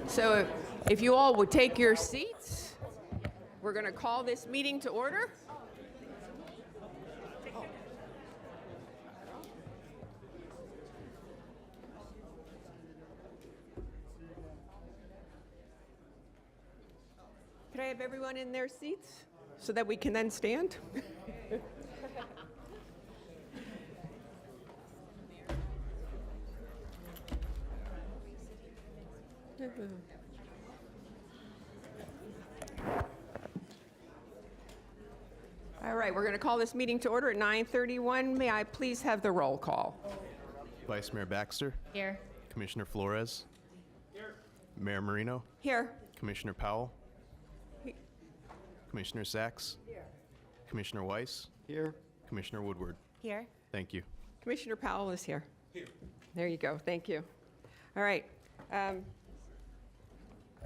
So if you all would take your seats, we're going to call this meeting to order. Could I have everyone in their seats so that we can then stand? All right, we're going to call this meeting to order at 9:31. May I please have the roll call? Vice Mayor Baxter, Here. Commissioner Flores, Mayor Marino, Here. Commissioner Powell, Commissioner Sachs, Commissioner Weiss, Here. Commissioner Woodward. Here. Thank you. Commissioner Powell is here. There you go. Thank you. All right.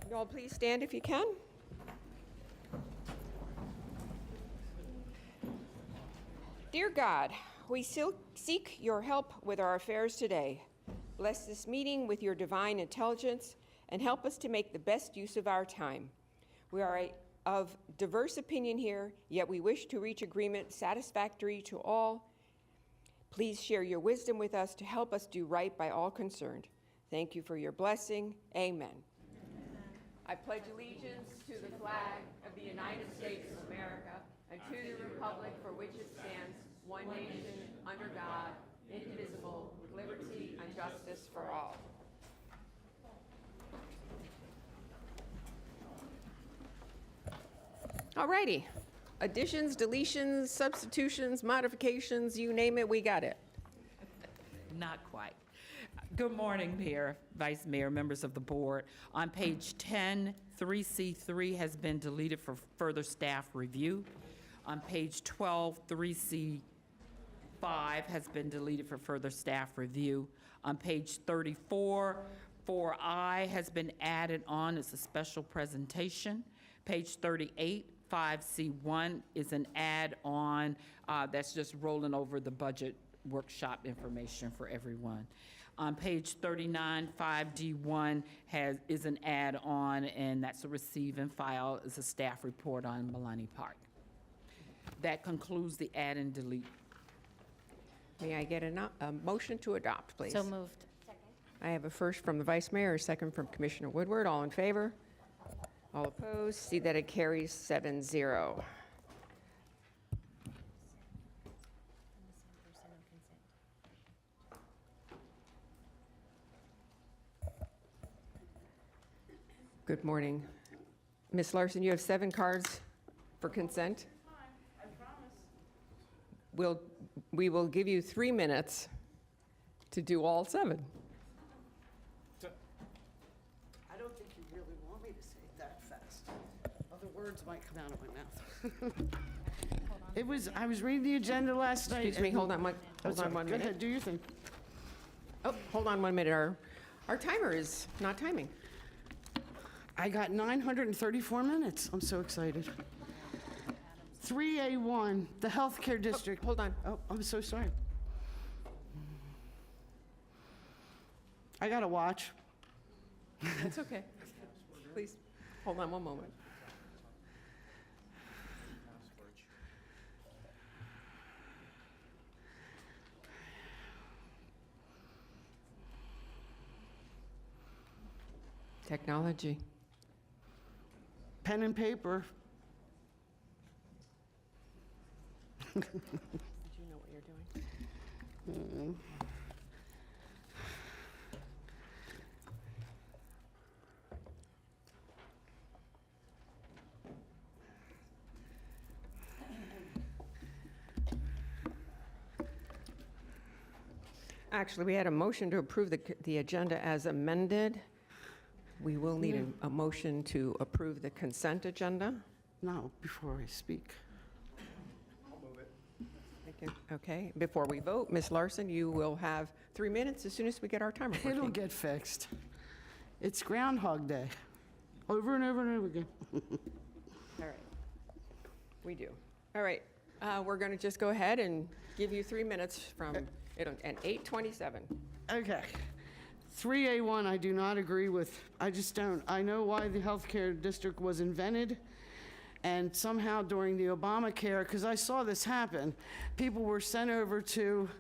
You all please stand if you can. Dear God, we still seek your help with our affairs today. Bless this meeting with your divine intelligence and help us to make the best use of our time. We are of diverse opinion here, yet we wish to reach agreement satisfactory to all. Please share your wisdom with us to help us do right by all concerned. Thank you for your blessing. Amen. I pledge allegiance to the flag of the United States of America and to the republic for which it stands, one nation, under God, indivisible, with liberty and justice for all. All righty. Additions, deletions, substitutions, modifications, you name it, we got it. Not quite. Good morning, Mayor, Vice Mayor, members of the board. On page 10, 3C3 has been deleted for further staff review. On page 12, 3C5 has been deleted for further staff review. On page 34, 4I has been added on as a special presentation. Page 38, 5C1 is an add-on that's just rolling over the budget workshop information for everyone. On page 39, 5D1 is an add-on, and that's a receive and file as a staff report on Malani Park. That concludes the add and delete. May I get a motion to adopt, please? So moved. I have a first from the Vice Mayor, a second from Commissioner Woodward. All in favor? All opposed? See that it carries 7-0. Good morning. Ms. Larson, you have 7 cards for consent. I promise. We will give you 3 minutes to do all 7. I don't think you really want me to say it that fast. Other words might come out of my mouth. I was reading the agenda last night. Excuse me, hold on one Oh, sorry. one Go ahead, minute. do your thing. Oh, hold on 1 minute. Our timer is not timing. I got 934 minutes. I'm so excited. 3A1, the healthcare district. Hold on. Oh, I'm so sorry. I got to watch. That's okay. Please, hold on one moment. Technology. Pen and paper. Did you know what you're doing? Actually, we had a motion to approve the agenda as amended. We will need a motion to approve the consent agenda. No, before I speak. Thank you. Okay, before we vote, Ms. Larson, you will have 3 minutes as soon as we get our timer It'll working. get fixed. It's Groundhog Day. Over and over and over again. All right. We do. All right. We're going to just go ahead and give you 3 minutes from, and 8:27. Okay. 3A1, I do not agree with. I just don't. I know why the healthcare district was invented, and somehow during the Obamacare, because I saw this happen, people were sent over to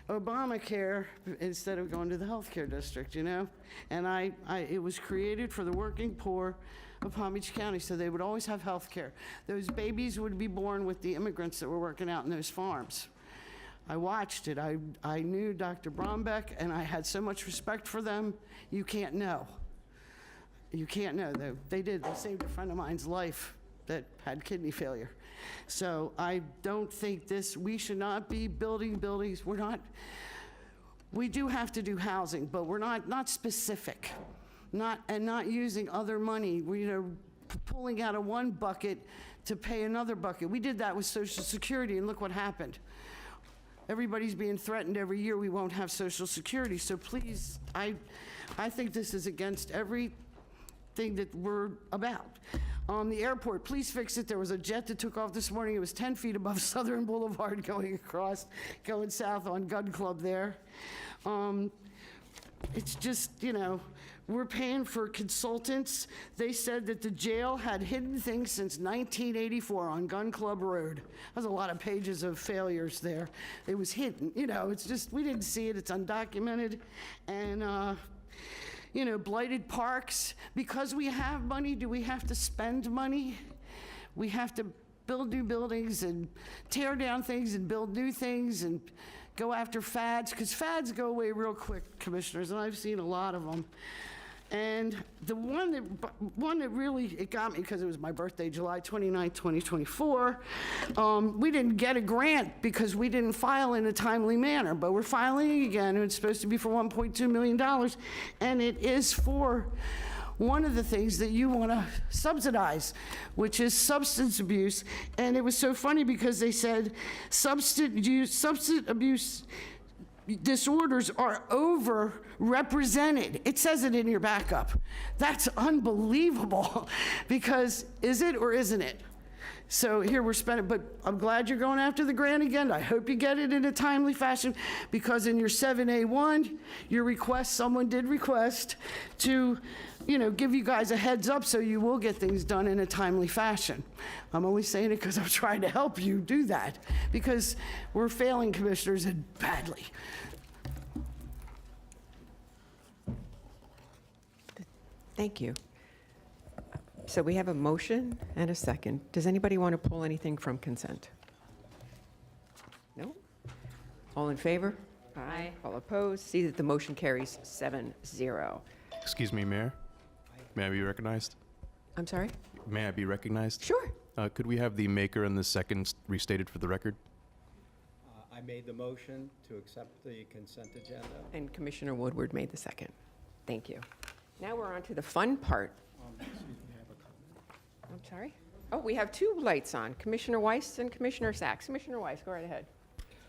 Obamacare instead of going to the healthcare district, you know? And it was created for the working poor of Palm Beach County, so they would always have healthcare. Those babies would be born with the immigrants that were working out in those farms. I watched it. I knew Dr. Brombeck, and I had so much respect for them. You can't know. You can't know. They saved a friend of mine's life that had kidney failure. So I don't think we should not be building buildings. We do have to do housing, but we're not specific. Not using other money, pulling out of one bucket to pay another bucket. We did that with Social Security, and look what happened. Everybody's being threatened every year we won't have Social Security. So please, I think this is against everything that we're about. The airport, please fix it. There was a jet that took off this morning. It was 10 feet above Southern Boulevard going south on Gun Club there. It's just, we're paying for consultants. They said that the jail had hidden things since 1984 on Gun Club Road. There's a lot of pages of failures there. It was hidden, it's just, we didn't see it, it's undocumented. And, blighted parks. Because we have money, do we have to spend money? We have to build new buildings and tear down things and build new things and go after fads, because fads go away real quick, commissioners, and I've seen a lot of them. And the one that really, it got me because it was my birthday, July 29, 2024. We didn't get a grant because we didn't file in a timely manner, but we're filing again, and it's supposed to be for $1.2 million, and it is for one of the things that you want to subsidize, which is substance abuse. And it was so funny because they said substance abuse disorders are overrepresented. It says it in your backup. That's unbelievable because is it or isn't it? So here we're spending, but I'm glad you're going after the grant again. I hope you get it in a timely fashion, because in your 7A1, your request, someone did request to, give you guys a heads up so you will get things done in a timely fashion. I'm only saying it because I'm trying to help you do that, because we're failing, commissioners, and badly. Thank you. So we have a motion and a second. Does anybody want to pull anything from consent? No? All in favor? Aye. All opposed? See that the motion carries 7-0. Excuse me, Mayor. May I be recognized? I'm sorry? May I be recognized? Sure. Could we have the maker and the second restated for the record? I made the motion to accept the consent agenda. And Commissioner Woodward made the second. Thank you. Now we're on to the fun part. I'm sorry? Oh, we have two lights on, Commissioner Weiss and Commissioner Sacks. Commissioner Weiss, go right ahead.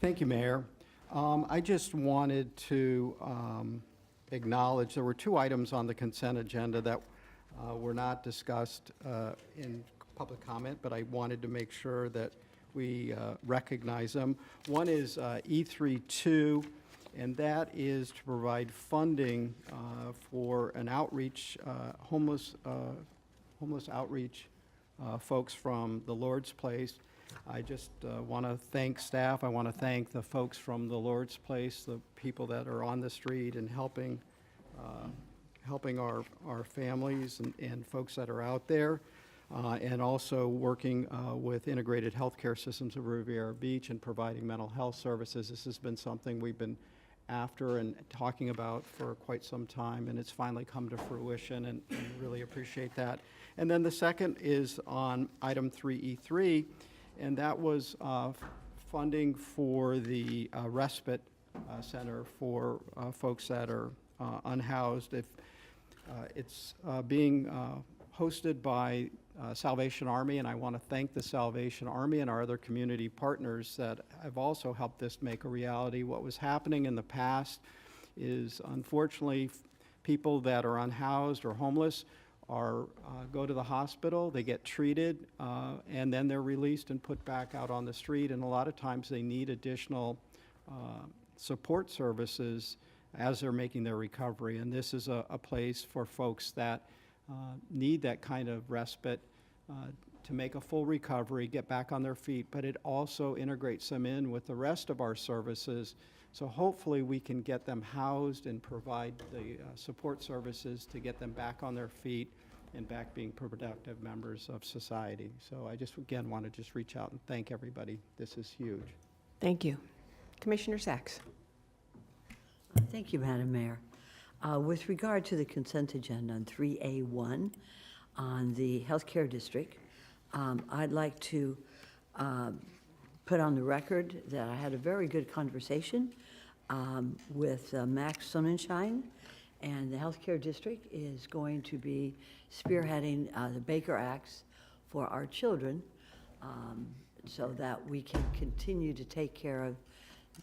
Thank you, Mayor. I just wanted to acknowledge there were two items on the consent agenda that were not discussed in public comment, but I wanted to make sure that we recognize them. One is E32, and that is to provide funding for an outreach, homeless outreach folks from the Lord's Place. I just want to thank staff. I want to thank the folks from the Lord's Place, the people that are on the street and helping our families and folks that are out there, and also working with Integrated Healthcare Systems of Riviera Beach and providing mental health services. This has been something we've been after and talking about for quite some time, and it's finally come to fruition, and really appreciate that. And then the second is on item 3E3, and that was funding for the respite center for folks that are unhoused. It's being hosted by Salvation Army, and I want to thank the Salvation Army and our other community partners that have also helped this make a reality. What was happening in the past is, unfortunately, people that are unhoused or homeless go to the hospital, they get treated, and then they're released and put back out on the street, and a lot of times they need additional support services as they're making their recovery. And this is a place for folks that need that kind of respite to make a full recovery, get back on their feet, but it also integrates them in with the rest of our services. So hopefully we can get them housed and provide the support services to get them back on their feet and back being productive members of society. So I just, again, want to just reach out and thank everybody. This is huge. Thank you. Commissioner Sacks. Thank you, Madam Mayor. With regard to the consent agenda on 3A1 on the healthcare district, I'd like to put on the record that I had a very good conversation with Max Sonnenschein, and the healthcare district is going to be spearheading the Baker Acts for our children so that we can continue to take care of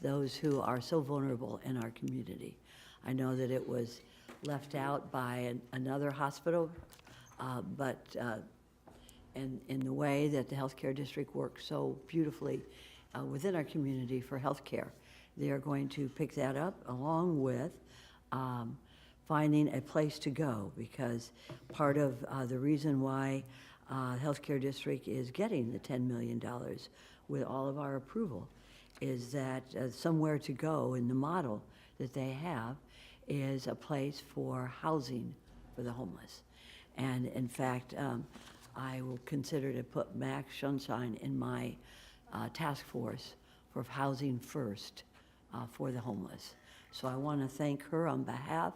those who are so vulnerable in our community. I know that it was left out by another hospital, but in the way that the healthcare district works so beautifully within our community for healthcare, they are going to pick that up along with finding a place to go, because part of the reason why healthcare district is getting the $10 million with all of our approval is that somewhere to go in the model that they have is a place for housing for the homeless. And in fact, I will consider to put Max Sunshine in my task force for Housing First for the homeless. So I want to thank her on behalf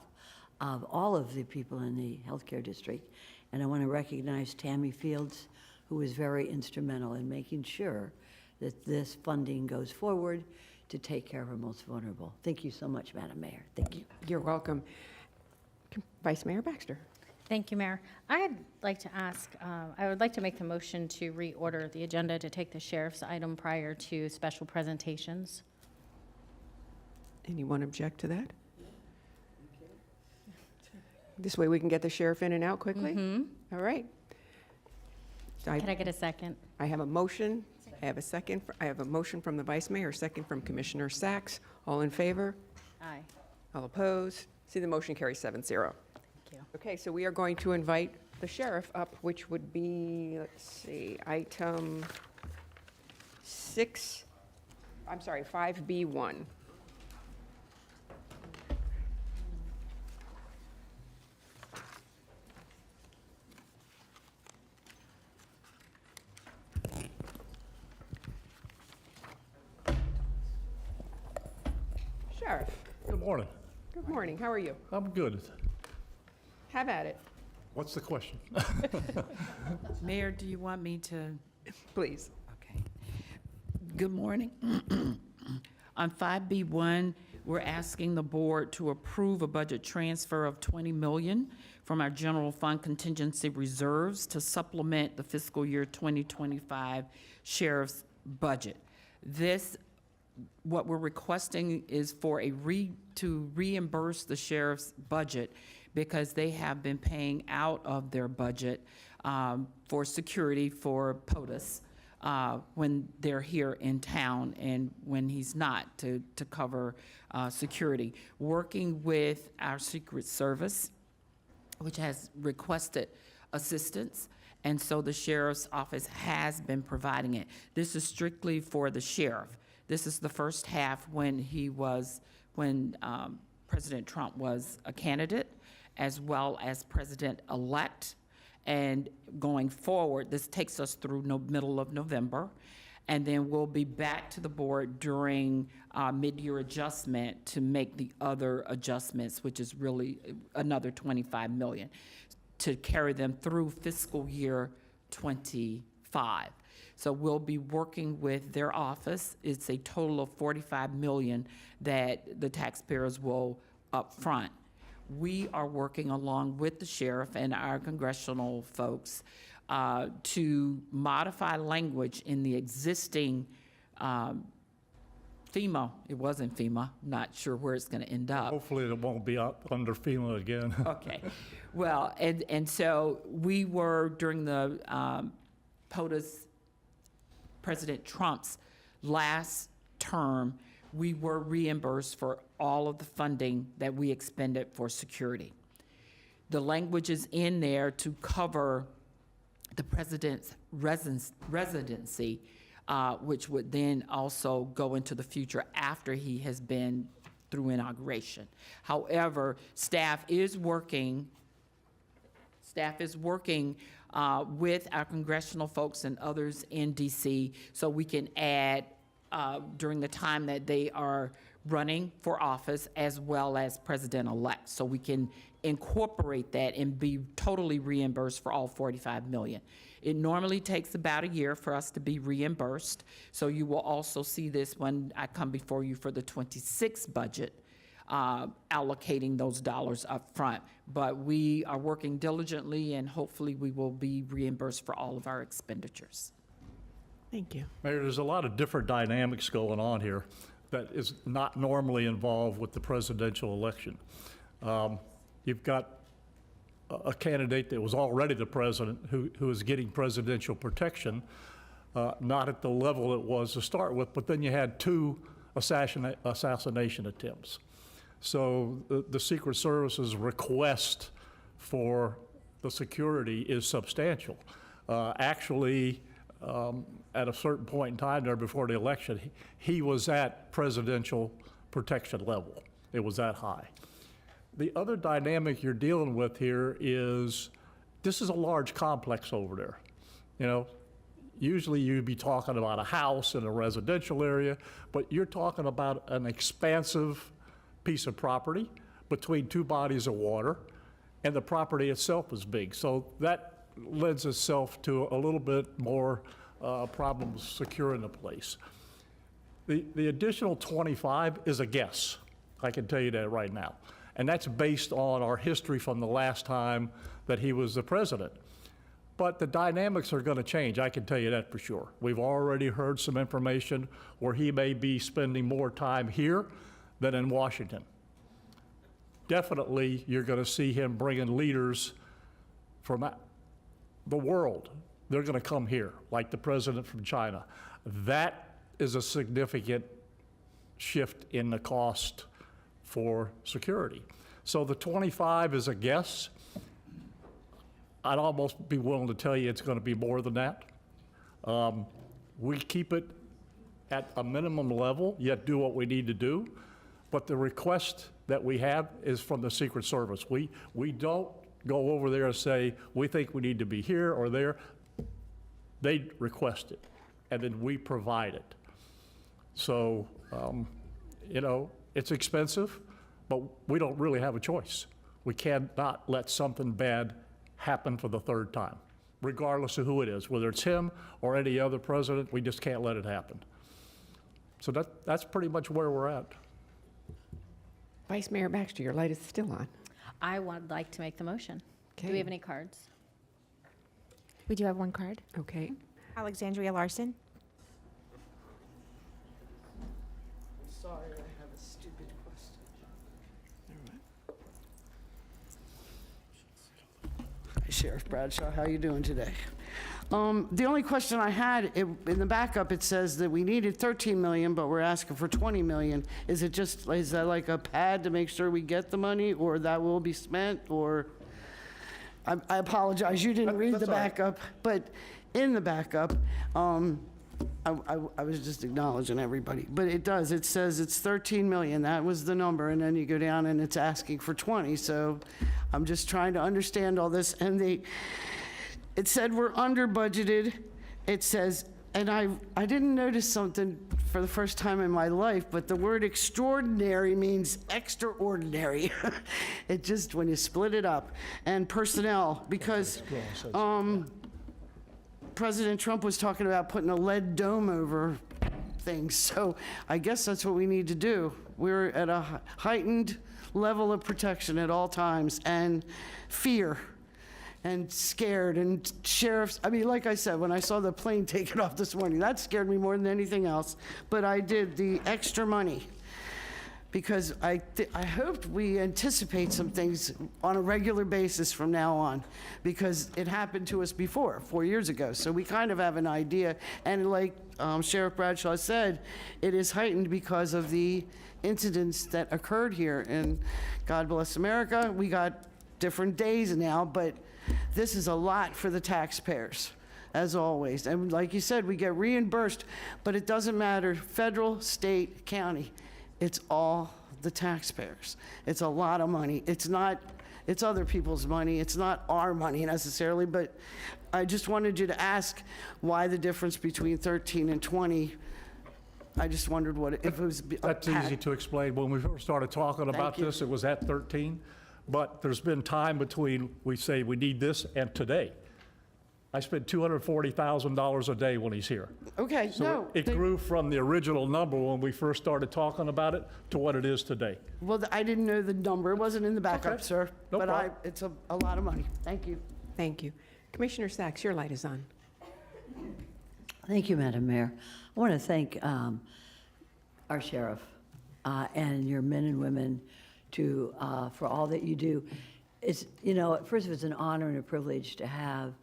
of all of the people in the healthcare district. And I want to recognize Tammy Fields, who was very instrumental in making sure that this funding goes forward to take care of our most vulnerable. Thank you so much, Madam Mayor. Thank you. You're welcome. Vice Mayor Baxter. Thank you, Mayor. I'd like to ask, I would like to make the motion to reorder the agenda to take the sheriff's item prior to special presentations. Anyone object to that? This way we can get the sheriff in and out quickly? All right. So Can I get a second? I have a motion. I have a second. I have a motion from the Vice Mayor, a second from Commissioner Sacks. All in favor? Aye. All opposed? See, the motion carries 7-0. Thank you. Okay, so we are going to invite the sheriff up, which would be, let's see, item 5B1. Sheriff, Good morning. good morning. How are you? I'm good. Have at it, What's the question? Mayor, do you want me to? please. Okay. Good morning. On 5B1, we're asking the board to approve a budget transfer of $20 million from our general fund contingency reserves to supplement the fiscal year 2025 sheriff's budget. What we're requesting is for to reimburse the sheriff's budget because they have been paying out of their budget for security for POTUS when they're here in town and when he's not, to cover security. Working with our Secret Service, which has requested assistance, and so the sheriff's office has been providing it. This is strictly for the sheriff. This is the first half when President Trump was a candidate, as well as President-elect. And going forward, this takes us through middle of November. And then we'll be back to the board during mid-year adjustment to make the other adjustments, which is really another $25 million, to carry them through fiscal year '25. So we'll be working with their office. It's a total of $45 million that the taxpayers will upfront. We are working along with the sheriff and our congressional folks to modify language in the existing FEMA. It wasn't FEMA, not sure where it's going to end up. Hopefully it won't be up under FEMA again. Okay. Well, and so we were, during the POTUS, President Trump's last term, we were reimbursed for all of the funding that we expended for security. The language is in there to cover the president's residency, which would then also go into the future after he has been through inauguration. However, staff is working with our congressional folks and others in DC so we can add during the time that they are running for office as well as president-elect. So we can incorporate that and be totally reimbursed for all 45 million. It normally takes about a year for us to be reimbursed. So you will also see this when I come before you for the 26 budget, allocating those dollars up front. But we are working diligently and hopefully we will be reimbursed for all of our expenditures. Thank you. Mayor, there's a lot of different dynamics going on here that is not normally involved with the presidential election. You've got a candidate that was already the president who is getting presidential protection, not at the level it was to start with, but then you had 2 assassination attempts. So the Secret Service's request for the security is substantial. Actually, at a certain point in time there before the election, he was at presidential protection level. It was that high. The other dynamic you're dealing with here is, this is a large complex over there. You know, usually you'd be talking about a house in a residential area, but you're talking about an expansive piece of property between 2 bodies of water, and the property itself is big. So that lends itself to a little bit more problems securing the place. The additional 25 is a guess. I can tell you that right now. And that's based on our history from the last time that he was the president. But the dynamics are going to change, I can tell you that for sure. We've already heard some information where he may be spending more time here than in Washington. Definitely, you're going to see him bringing leaders from the world. They're going to come here, like the president from China. That is a significant shift in the cost for security. So the 25 is a guess. I'd almost be willing to tell you it's going to be more than that. We keep it at a minimum level, yet do what we need to do. But the request that we have is from the Secret Service. We don't go over there and say, we think we need to be here or there. They request it, and then we provide it. So, you know, it's expensive, but we don't really have a choice. We cannot let something bad happen for the 3rd time, regardless of who it is, whether it's him or any other president. We just can't let it happen. So that's pretty much where we're at. Vice Mayor Baxter, your light is still on. I would like to make the motion. Do we have any cards? We do have 1 card. Okay. Alexandria Larson. Sorry, I have a stupid question. Hi, Sheriff Bradshaw, how you doing today? The only question I had, in the backup, it says that we needed 13 million, but we're asking for 20 million. Is that like a pad to make sure we get the money, or that will be spent, or? I apologize, you didn't read the That's all right. backup, but in the backup, I was just acknowledging everybody, but it says it's 13 million, that was the number, and then you go down and it's asking for 20, so I'm just trying to understand all this, and it said we're under budgeted, it says, and I didn't notice something for the first time in my life, but the word extraordinary means extraordinary. It just, when you split it up, and personnel, because President Trump was talking about putting a lead dome over things, so I guess that's what we need to do. We're at a heightened level of protection at all times, and fear, and scared, and sheriffs, I mean, like I said, when I saw the plane taking off this morning, that scared me more than anything else, but I did the extra money. because I hoped we anticipate some things on a regular basis from now on, because it happened to us before, 4 years ago. So we kind of have an idea. And like Sheriff Bradshaw said, it is heightened because of the incidents that occurred here. And God bless America, we got different days now, but this is a lot for the taxpayers, as always. And like you said, we get reimbursed, but it doesn't matter, federal, state, county. It's all the taxpayers. It's a lot of money. It's other people's money. It's not our money necessarily, but I just wanted you to ask why the difference between 13 and 20. I just wondered if it was. That's easy to explain. When we first started talking about you. this, it was at 13. But there's been time between we say we need this and today. I spend $240,000 a day when he's here. Okay, So no. it grew from the original number when we first started talking about it to what it is today. Well, I didn't know the number. It wasn't in the backup, Okay. sir. No But problem. it's a lot of money. Thank you. Thank you. Commissioner Sacks, your light is on. Thank you, Madam Mayor. I want to thank our sheriff and your men and women for all that you do. It's, first of all, it's an honor and a privilege to have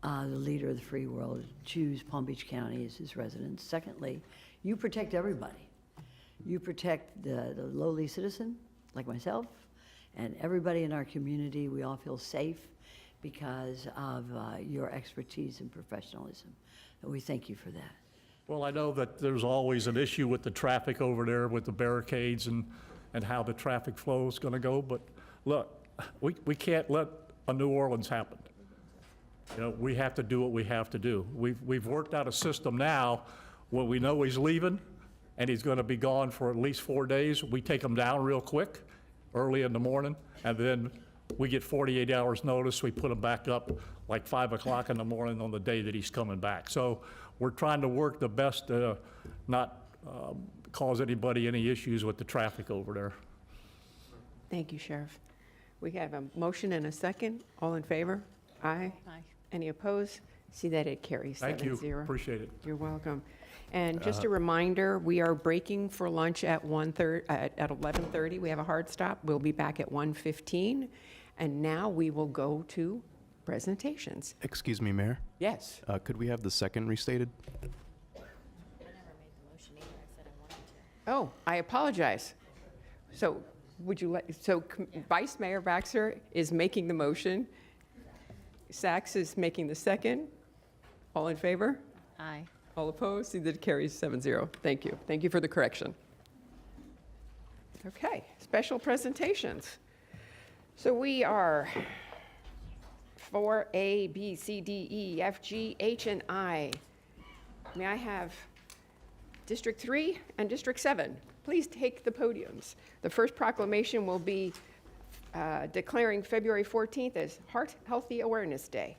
the leader of the free world choose Palm Beach County as his residence. Secondly, you protect everybody. You protect the lowly citizen, like myself, and everybody in our community. We all feel safe because of your expertise and professionalism. And we thank you for that. Well, I know that there's always an issue with the traffic over there with the barricades and how the traffic flow is going to go. But look, we can't let a New Orleans happen. We have to do what we have to do. We've worked out a system now when we know he's leaving and he's going to be gone for at least 4 days. We take him down real quick, early in the morning, and then we get 48 hours notice. We put him back up like 5 o'clock in the morning on the day that he's coming back. So we're trying to work the best to not cause anybody any issues with the traffic over there. Thank you, Sheriff. We have a motion and a second. All in favor? Aye. Aye. Any opposed? See that it carries 7-0. Thank you, appreciate it. You're welcome. And just a reminder, we are breaking for lunch at 11:30. We have a hard stop. We'll be back at 1:15. And now we will go to presentations. Excuse me, Mayor. Yes. Could we have the second restated? Oh, I apologize. So would you like, Vice Mayor Baxter is making the motion. Sachs is making the second. All in favor? Aye. All opposed? See that it carries 7-0. Thank you. Thank you for the correction. Okay, special presentations. So we are 4A, B, C, D, E, F, G, H, and I. May I have District 3 and District 7? Please take the podiums. The first proclamation will be declaring February 14th as Heart Healthy Awareness Day.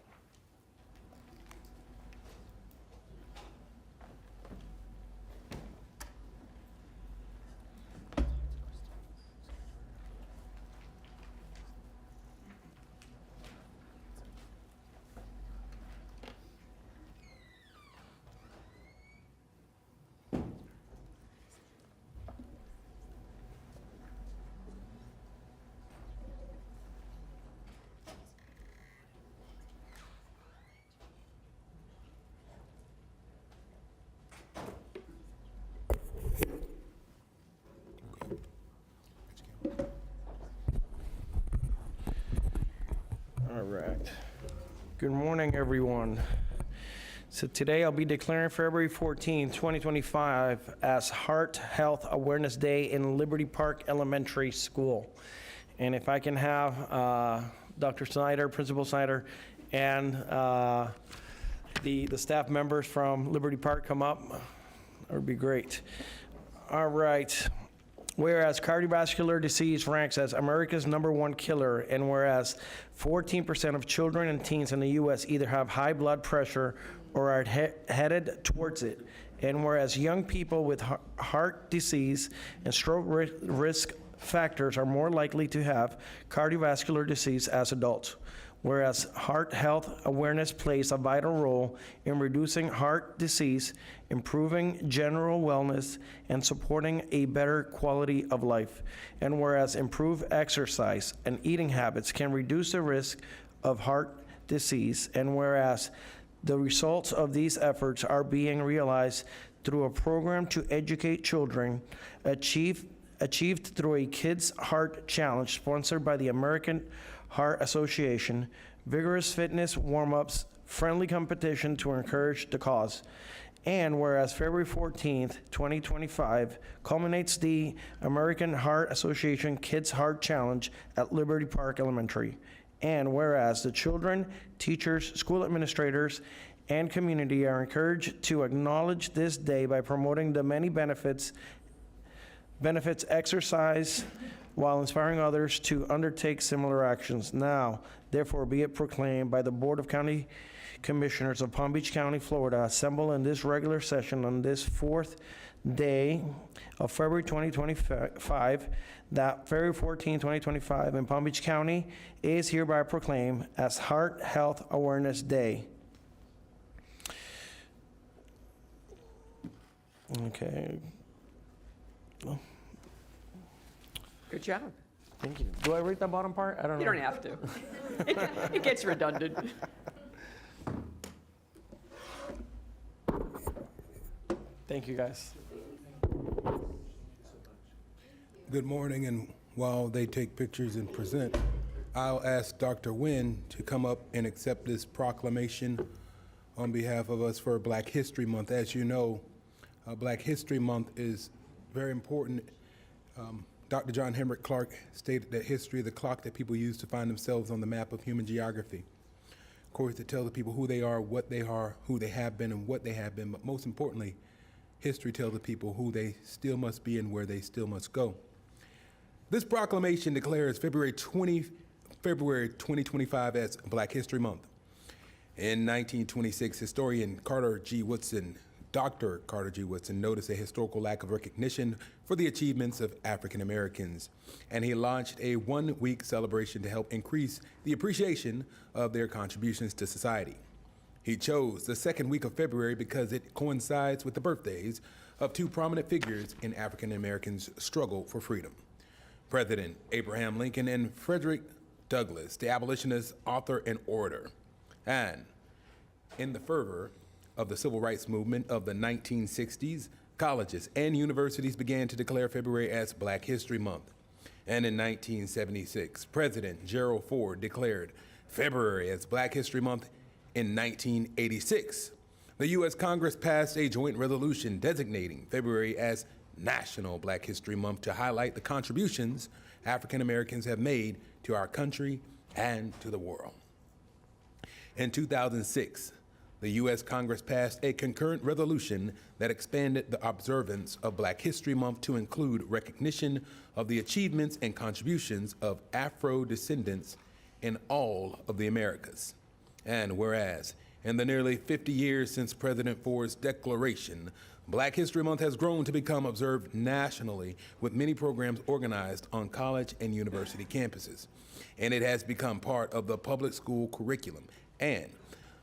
All right. Good morning, everyone. So today I'll be declaring February 14, 2025 as Heart Health Awareness Day in Liberty Park Elementary School. And if I can have Dr. Snyder, Principal Snyder, and the staff members from Liberty Park come up, that would be great. All right. Whereas cardiovascular disease ranks as America's #1 killer, and whereas 14% of children and teens in the U.S. either have high blood pressure or are headed towards it, and whereas young people with heart disease and stroke risk factors are more likely to have cardiovascular disease as adults. whereas heart health awareness plays a vital role in reducing heart disease, improving general wellness, and supporting a better quality of life. And whereas improved exercise and eating habits can reduce the risk of heart disease, and whereas the results of these efforts are being realized through a program to educate children achieved through a Kids Heart Challenge sponsored by the American Heart Association, vigorous fitness warm-ups, friendly competition to encourage the cause. And whereas February 14th, 2025 culminates the American Heart Association Kids Heart Challenge at Liberty Park Elementary. And whereas the children, teachers, school administrators, and community are encouraged to acknowledge this day by promoting the many benefits exercise while inspiring others to undertake similar actions. Now, therefore, be it proclaimed by the Board of County Commissioners of Palm Beach County, Florida, assembled in this regular session on this fourth day of February 2025, that February 14, 2025 in Palm Beach County is hereby proclaimed as Heart Health Awareness Day. Okay. Good job. Thank you. Do I read the bottom part? I don't know. You don't have to. It gets redundant. Thank you, guys. Good morning, and while they take pictures and present, I'll ask Dr. Nguyen to come up and accept this proclamation on behalf of us for Black History Month. As you know, Black History Month is very important. Dr. John Henrik Clarke stated that history is the clock that people use to find themselves on the map of human geography. Of course, it tells the people who they are, what they are, who they have been, and what they have been, but most importantly, history tells the people who they still must be and where they still must go. This proclamation declares February 2025 as Black History Month. In 1926, historian Dr. Carter G. Woodson noticed a historical lack of recognition for the achievements of African Americans, and he launched a one-week celebration to help increase the appreciation of their contributions to society. He chose the second week of February because it coincides with the birthdays of two prominent figures in African Americans' struggle for freedom: President Abraham Lincoln and Frederick Douglass, the abolitionist, author, and orator. And in the fervor of the civil rights movement of the 1960s, colleges and universities began to declare February as Black History Month. And in 1976, President Gerald Ford declared February as Black History Month. In 1986, the U.S. Congress passed a joint resolution designating February as National Black History Month to highlight the contributions African Americans have made to our country and to the world. In 2006, the U.S. Congress passed a concurrent resolution that expanded the observance of Black History Month to include recognition of the achievements and contributions of Afro-descendants in all of the Americas. And whereas, in the nearly 50 years since President Ford's declaration, Black History Month has grown to become observed nationally with many programs organized on college and university campuses. And it has become part of the public school curriculum. And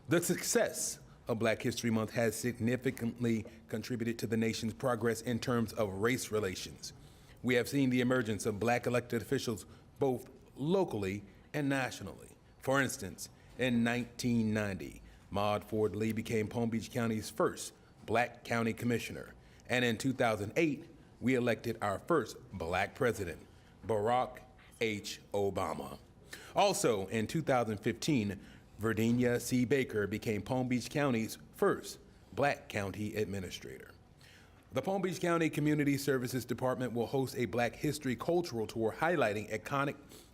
the success of Black History Month has significantly contributed to the nation's progress in terms of race relations. We have seen the emergence of Black elected officials both locally and nationally. For instance, in 1990, Maud Ford Lee became Palm Beach County's first Black county commissioner. And in 2008, we elected our first Black president, Barack H. Obama. Also, in 2015, Virginia C. Baker became Palm Beach County's first Black county administrator. The Palm Beach County Community Services Department will host a Black History Cultural Tour highlighting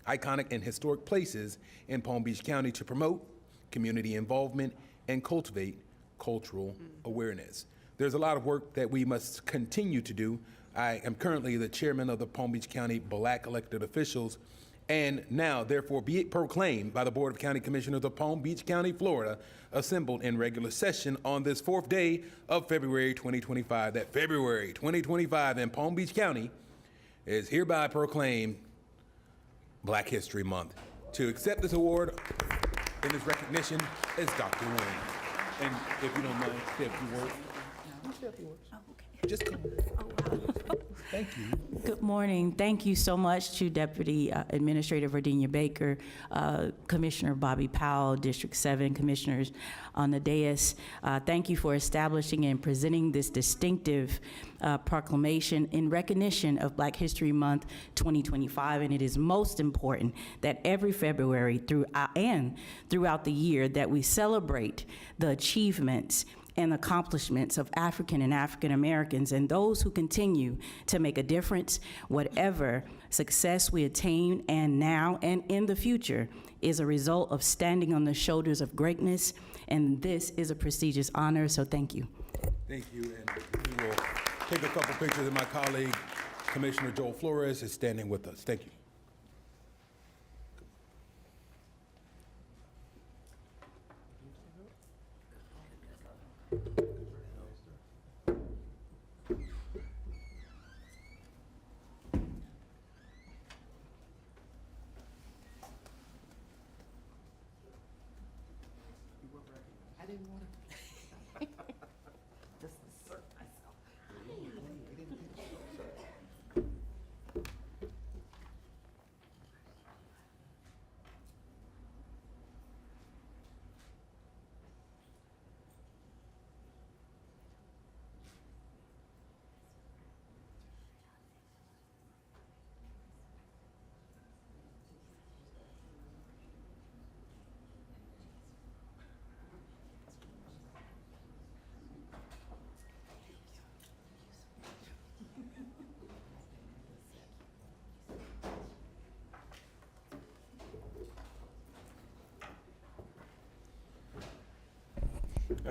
iconic and historic places in Palm Beach County to promote community involvement and cultivate cultural awareness. There's a lot of work that we must continue to do. I am currently the chairman of the Palm Beach County Black elected officials, and now, therefore, be it proclaimed by the Board of County Commissioners of Palm Beach County, Florida, assembled in regular session on this fourth day of February 2025, that February 2025 in Palm Beach County is hereby proclaimed Black History Month. To accept this award, in this recognition is Dr. Wayne. And if you don't mind, say a few words. Say a few words. Just come. Thank you. Good morning. Thank you so much to Deputy Administrator Virginia Baker, Commissioner Bobby Powell, District 7 commissioners on the dais. Thank you for establishing and presenting this distinctive proclamation in recognition of Black History Month 2025. And it is most important that every February throughout the year that we celebrate the achievements and accomplishments of African and African Americans and those who continue to make a difference. Whatever success we attain and now and in the future is a result of standing on the shoulders of greatness, and this is a prestigious honor, so thank you. Thank you, and we will take a couple pictures, and my colleague, Commissioner Joel Flores, is standing with us. Thank you.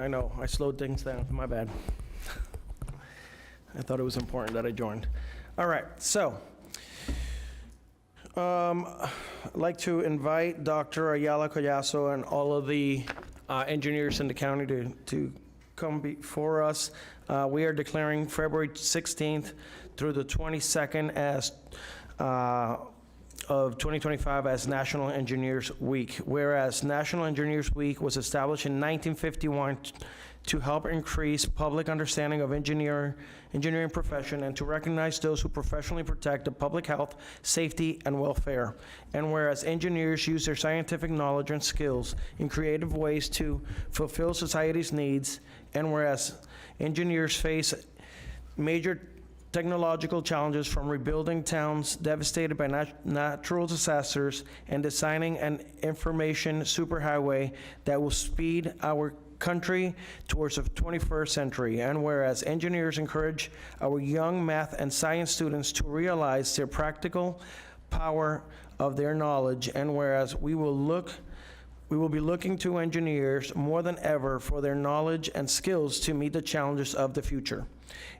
I know, I slowed things down, my bad. I thought it was important that I joined. All right, so, I'd like to invite Dr. Ayala Collazo and all of the engineers in the county to come before us. We are declaring February 16th through the 22nd as of 2025 as National Engineers Week, whereas National Engineers Week was established in 1951 to help increase public understanding of engineering profession and to recognize those who professionally protect the public health, safety, and welfare. And whereas engineers use their scientific knowledge and skills in creative ways to fulfill society's needs, and whereas engineers face major technological challenges from rebuilding towns devastated by natural disasters and designing an information superhighway that will speed our country towards the 21st century. And whereas engineers encourage our young math and science students to realize their practical power of their knowledge, and whereas we will be looking to engineers more than ever for their knowledge and skills to meet the challenges of the future.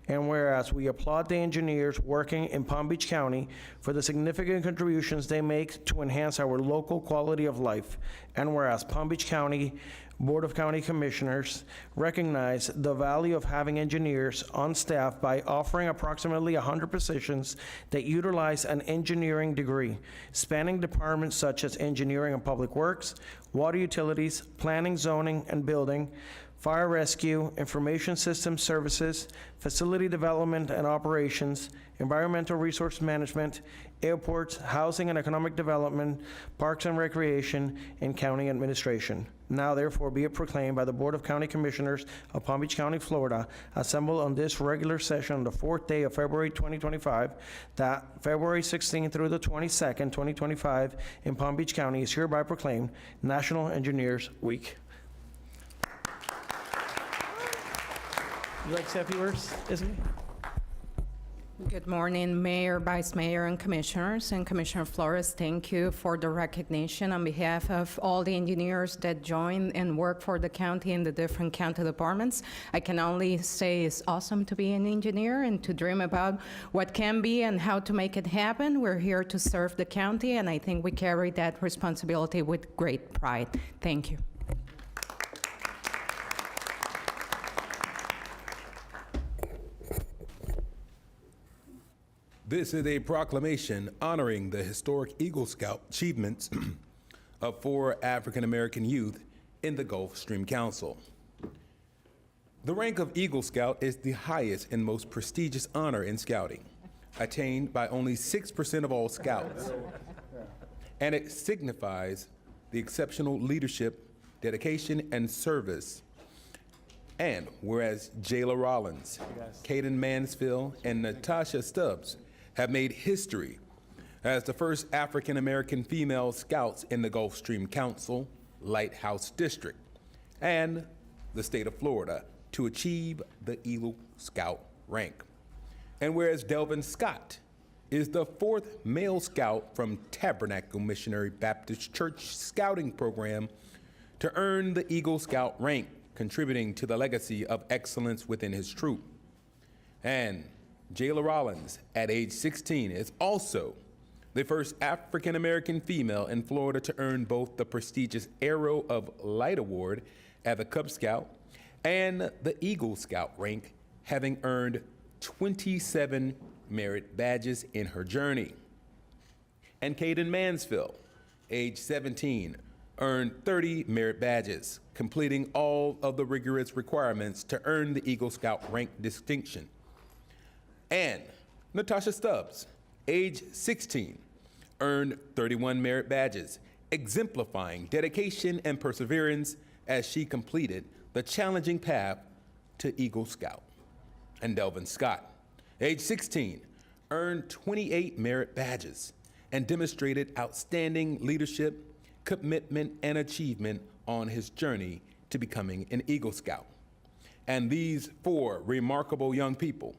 And whereas we applaud the engineers working in Palm Beach County for the significant contributions they make to enhance our local quality of life. And whereas Palm Beach County Board of County Commissioners recognize the value of having engineers on staff by offering approximately 100 positions that utilize an engineering degree, spanning departments such as engineering and public works, water utilities, planning, zoning, and building, fire rescue, information system services, facility development and operations, environmental resource management, airports, housing and economic development, parks and recreation, and county administration. Now therefore be it proclaimed by the Board of County Commissioners of Palm Beach County, Florida, assembled on this regular session on the 4th day of February 2025, that February 16th through the 22nd, 2025 in Palm Beach County is hereby proclaimed National Engineers Week. Would you like to say a few words, Isabel? Good morning, Mayor, Vice Mayor, and Commissioners. And Commissioner Flores, thank you for the recognition on behalf of all the engineers that join and work for the county in the different county departments. I can only say it's awesome to be an engineer and to dream about what can be and how to make it happen. We're here to serve the county, and I think we carry that responsibility with great pride. Thank you. This is a proclamation honoring the historic Eagle Scout achievements of 4 African American youth in the Gulfstream Council. The rank of Eagle Scout is the highest and most prestigious honor in scouting, attained by only 6% of all scouts. And it signifies the exceptional leadership, dedication, and service. And whereas Jayla Rollins, Caden Mansfield, and Natasha Stubbs have made history as the first African American female scouts in the Gulfstream Council Lighthouse District and the state of Florida to achieve the Eagle Scout rank. And whereas Delvin Scott is the 4th male scout from Tabernacle Missionary Baptist Church Scouting Program to earn the Eagle Scout rank, contributing to the legacy of excellence within his troop. And Jayla Rollins, at age 16, is also the first African American female in Florida to earn both the prestigious Arrow of Light Award at the Cub Scout and the Eagle Scout rank, having earned 27 merit badges in her journey. And Caden Mansfield, age 17, earned 30 merit badges, completing all of the rigorous requirements to earn the Eagle Scout rank distinction. And Natasha Stubbs, age 16, earned 31 merit badges, exemplifying dedication and perseverance as she completed the challenging path to Eagle Scout. And Delvin Scott, age 16, earned 28 merit badges and demonstrated outstanding leadership, commitment, and achievement on his journey to becoming an Eagle Scout. And these 4 remarkable young people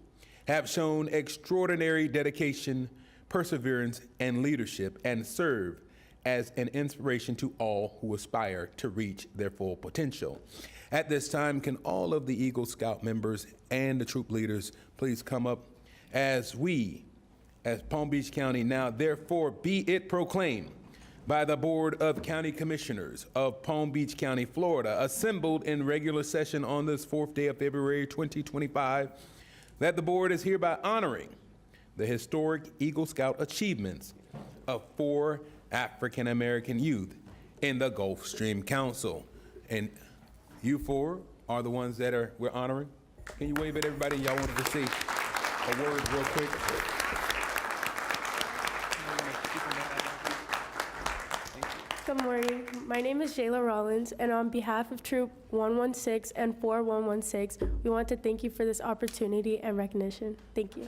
have shown extraordinary dedication, perseverance, and leadership, and serve as an inspiration to all who aspire to reach their full potential. At this time, can all of the Eagle Scout members and the troop leaders please come up as we, as Palm Beach County now therefore be it proclaimed by the Board of County Commissioners of Palm Beach County, Florida, assembled in regular session on this 4th day of February 2025, that the board is hereby honoring the historic Eagle Scout achievements of 4 African American youth in the Gulfstream Council. And you 4 are the ones that we're honoring. Can you wave at everybody? Y'all wanted to say a word real quick? Good morning. My name is Jayla Rollins, and on behalf of Troop 116 and 4116, we want to thank you for this opportunity and recognition. Thank you.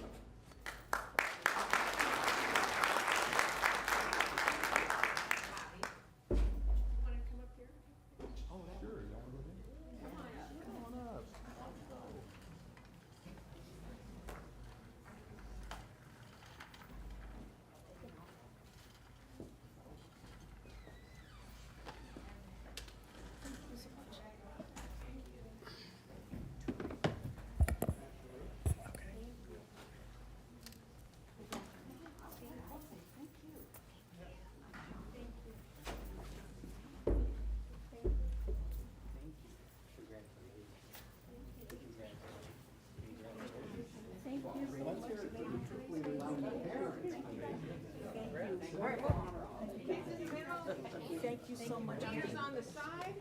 Thank you so much. Chairs on the side,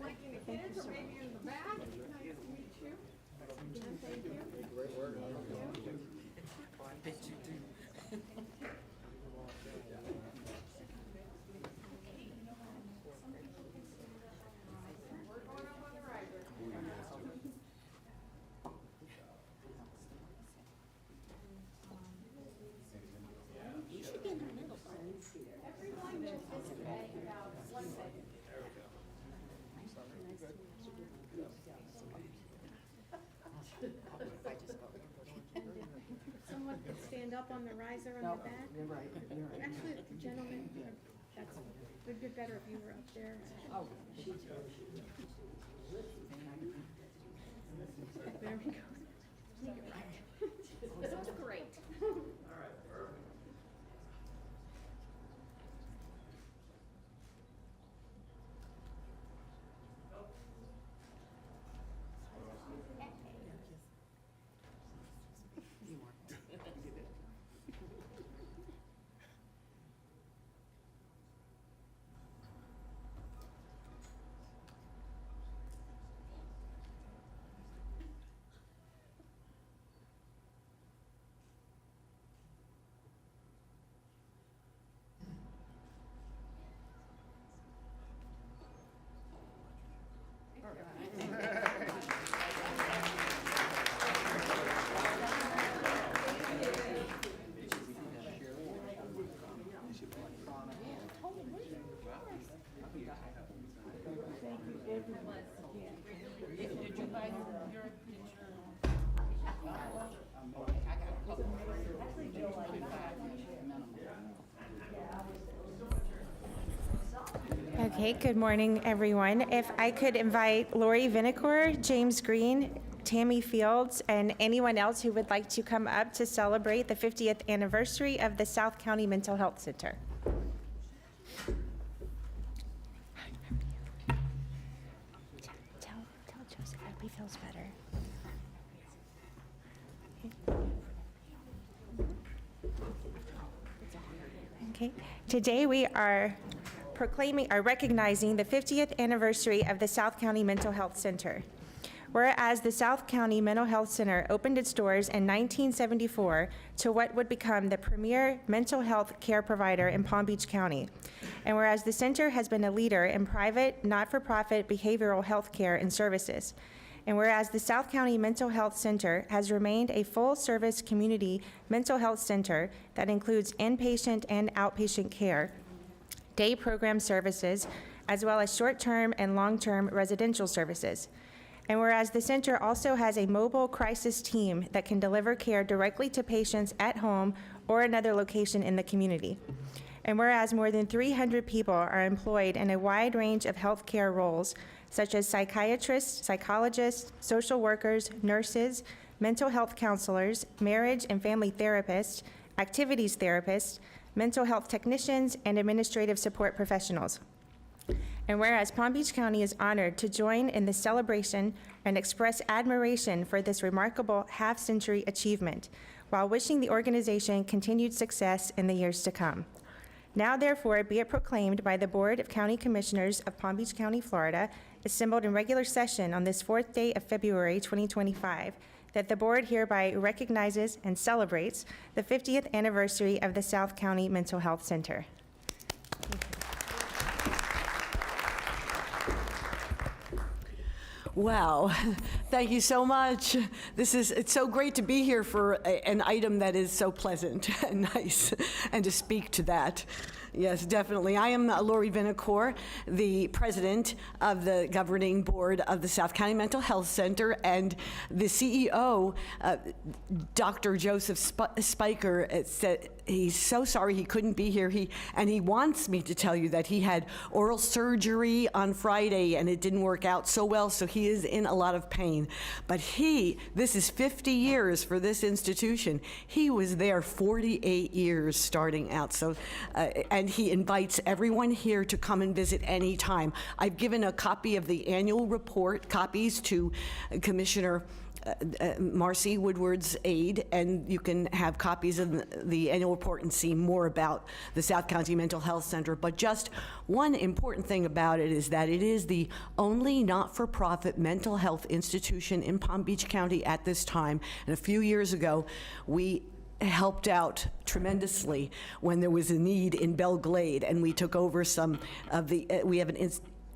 like in the kids, or maybe in the back. Nice to meet you. And thank you. Great work. I bet you do. We're going up on the right. You should be in the middle. Everyone knows this is about one thing. Someone could stand up on the riser on the back. You're right, you're right. Actually, the gentleman, that's, would be better if you were up there. Oh, There we go. That's great. Okay, good morning, everyone. If I could invite Lori Vinecore, James Green, Tammy Fields, and anyone else who would like to come up to celebrate the 50th anniversary of the South County Mental Health Center. Tell Joseph I hope he feels better. Okay, today we are recognizing the 50th anniversary of the South County Mental Health Center. Whereas the South County Mental Health Center opened its doors in 1974 to what would become the premier mental health care provider in Palm Beach County. And whereas the center has been a leader in private, not-for-profit behavioral health care and services. And whereas the South County Mental Health Center has remained a full-service community mental health center that includes inpatient and outpatient care, day program services, as well as short-term and long-term residential services. And whereas the center also has a mobile crisis team that can deliver care directly to patients at home or another location in the community. And whereas more than 300 people are employed in a wide range of healthcare roles, such as psychiatrists, psychologists, social workers, nurses, mental health counselors, marriage and family therapists, activities therapists, mental health technicians, and administrative support professionals. And whereas Palm Beach County is honored to join in the celebration and express admiration for this remarkable half-century achievement, while wishing the organization continued success in the years to come. Now therefore be it proclaimed by the Board of County Commissioners of Palm Beach County, Florida, assembled in regular session on this 4th day of February 2025, that the board hereby recognizes and celebrates the 50th anniversary of the South County Mental Health Center. Wow, thank you so much. It's so great to be here for an item that is so pleasant and nice, and to speak to that. Yes, definitely. I am Lori Vinecore, the president of the governing board of the South County Mental Health Center, and the CEO, Dr. Joseph Spiker, said he's so sorry he couldn't be here. And he wants me to tell you that he had oral surgery on Friday and it didn't work out so well, so he is in a lot of pain. But this is 50 years for this institution. He was there 48 years starting out. So, and he invites everyone here to come and visit anytime. I've given a copy of the annual report, copies to Commissioner Marcy Woodward's aide, and you can have copies of the annual report and see more about the South County Mental Health Center. But just one important thing about it is that it is the only not-for-profit mental health institution in Palm Beach County at this time. And a few years ago, we helped out tremendously when there was a need in Belle Glade, and we took over some of the, we have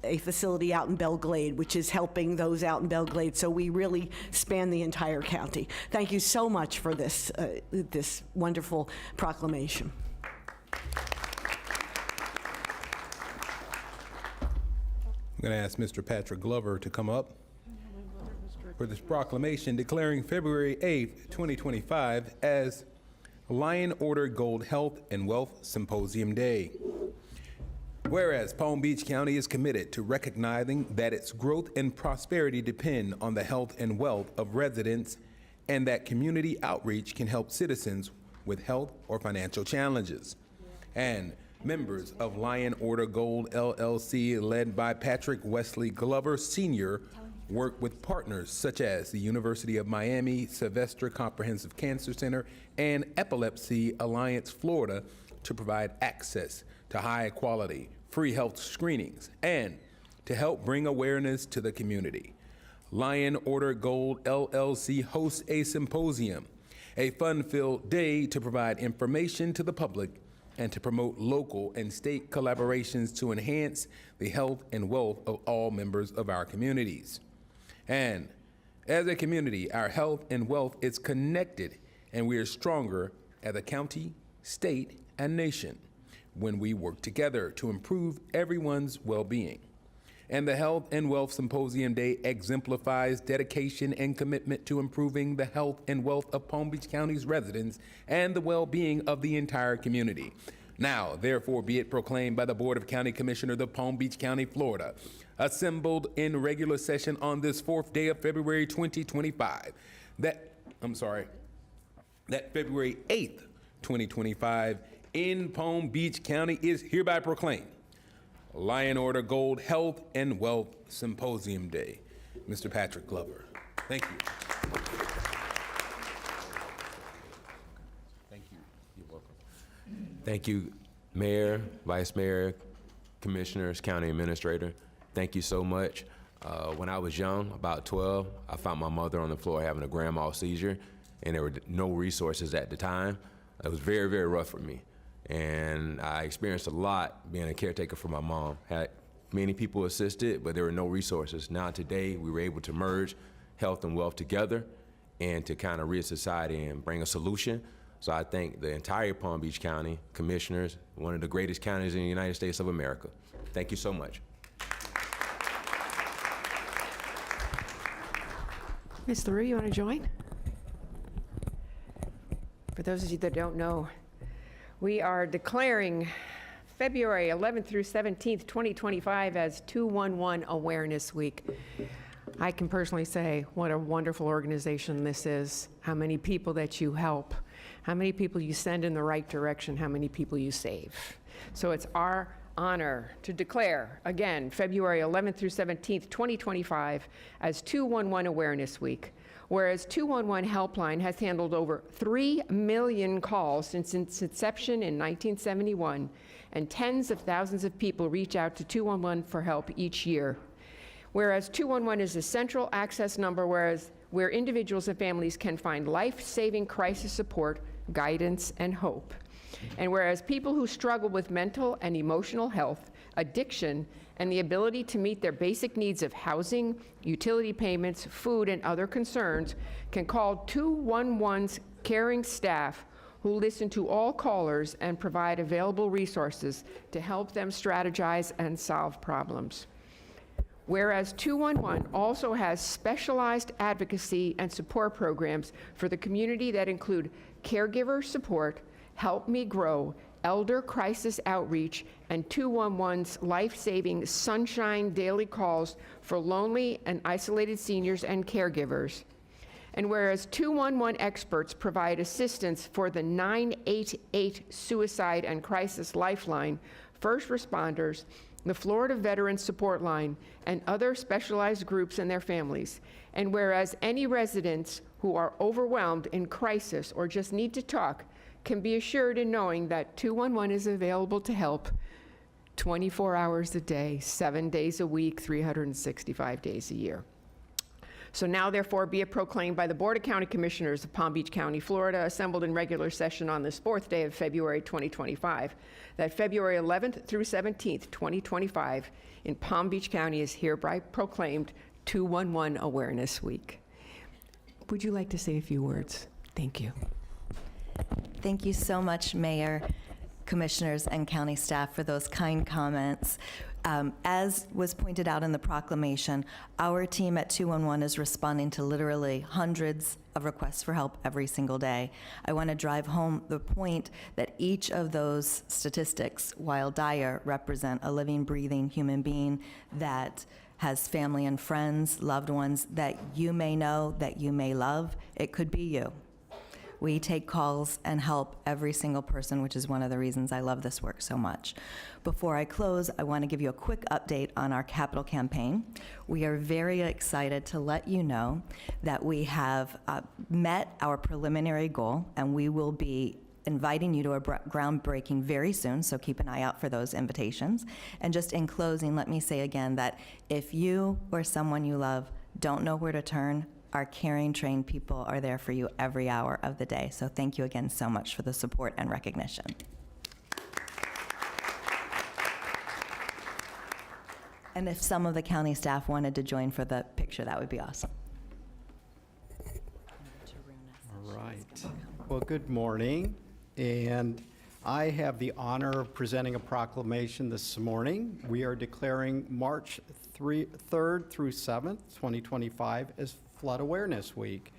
a facility out in Belle Glade, which is helping those out in Belle Glade. So we really span the entire county. Thank you so much for this, this wonderful proclamation. I'm going to ask Mr. Patrick Glover to come up for this proclamation declaring February 8th, 2025 as Lion Order Gold Health and Wealth Symposium Day. Whereas Palm Beach County is committed to recognizing that its growth and prosperity depend on the health and wealth of residents, and that community outreach can help citizens with health or financial challenges. And members of Lion Order Gold LLC, led by Patrick Wesley Glover Sr., work with partners such as the University of Miami, Sylvester Comprehensive Cancer Center, and Epilepsy Alliance Florida to provide access to high-quality, free health screenings and to help bring awareness to the community. Lion Order Gold LLC hosts a symposium, a fun-filled day to provide information to the public and to promote local and state collaborations to enhance the health and wealth of all members of our communities. And as a community, our health and wealth is connected, and we are stronger as a county, state, and nation when we work together to improve everyone's well-being. and the Health and Wealth Symposium Day exemplifies dedication and commitment to improving the health and wealth of Palm Beach County's residents and the well-being of the entire community. Now, therefore, be it proclaimed by the Board of County Commissioners of Palm Beach County, Florida, assembled in regular session on this 4th day of February 2025, that February 8th, 2025, in Palm Beach County is hereby proclaimed Lion Order Gold Health and Wealth Symposium Day. Mr. Patrick Glover. Thank you. Thank you. You're welcome. Thank you, Mayor, Vice Mayor, Commissioners, County Administrator. Thank you so much. When I was young, about 12, I found my mother on the floor having a grand mal seizure, and there were no resources at the time. It was very, very rough for me. And I experienced a lot being a caretaker for my mom. Had many people assisted, but there were no resources. Now today, we were able to merge health and wealth together and to kind of rid society and bring a solution. So I thank the entire Palm Beach County Commissioners, one of the greatest counties in the United States of America. Thank you so much. Ms. LaRue, you want to join? For those of you that don't know, we are declaring February 11th through 17th, 2025 as 211 Awareness Week. I can personally say what a wonderful organization this is, how many people that you help, how many people you send in the right direction, how many people you save. So it's our honor to declare, again, February 11th through 17th, 2025 as 211 Awareness Week. Whereas 211 Helpline has handled over 3 million calls since its inception in 1971, and tens of thousands of people reach out to 211 for help each year. Whereas 211 is a central access number where individuals and families can find life-saving crisis support, guidance, and hope. And whereas people who struggle with mental and emotional health, addiction, and the ability to meet their basic needs of housing, utility payments, food, and other concerns can call 211's caring staff who listen to all callers and provide available resources to help them strategize and solve problems. Whereas 211 also has specialized advocacy and support programs for the community that include caregiver support, Help Me Grow, Elder Crisis Outreach, and 211's life-saving Sunshine daily calls for lonely and isolated seniors and caregivers. And whereas 211 experts provide assistance for the 988 Suicide and Crisis Lifeline, first responders, the Florida Veterans Support Line, and other specialized groups and their families. And whereas any residents who are overwhelmed in crisis or just need to talk can be assured in knowing that 211 is available to help 24 hours a day, 7 days a week, 365 days a year. So now, therefore, be it proclaimed by the Board of County Commissioners of Palm Beach County, Florida, assembled in regular session on this 4th day of February 2025, that February 11th through 17th, 2025, in Palm Beach County is hereby proclaimed 211 Awareness Week. Would you like to say a few words? Thank you. Thank you so much, Mayor, Commissioners, and county staff for those kind comments. As was pointed out in the proclamation, our team at 211 is responding to literally hundreds of requests for help every single day. I want to drive home the point that each of those statistics, while dire, represent a living, breathing human being that has family and friends, loved ones that you may know, that you may love. It could be you. We take calls and help every single person, which is one of the reasons I love this work so much. Before I close, I want to give you a quick update on our capital campaign. We are very excited to let you know that we have met our preliminary goal, and we will be inviting you to a groundbreaking very soon, so keep an eye out for those invitations. And just in closing, let me say again that if you or someone you love don't know where to turn, our caring, trained people are there for you every hour of the day. So thank you again so much for the support and recognition. And if some of the county staff wanted to join for the picture, that would be awesome. All right. Well, good morning. And I have the honor of presenting a proclamation this morning. We are declaring March 3rd through 7th, 2025 as Flood Awareness Week.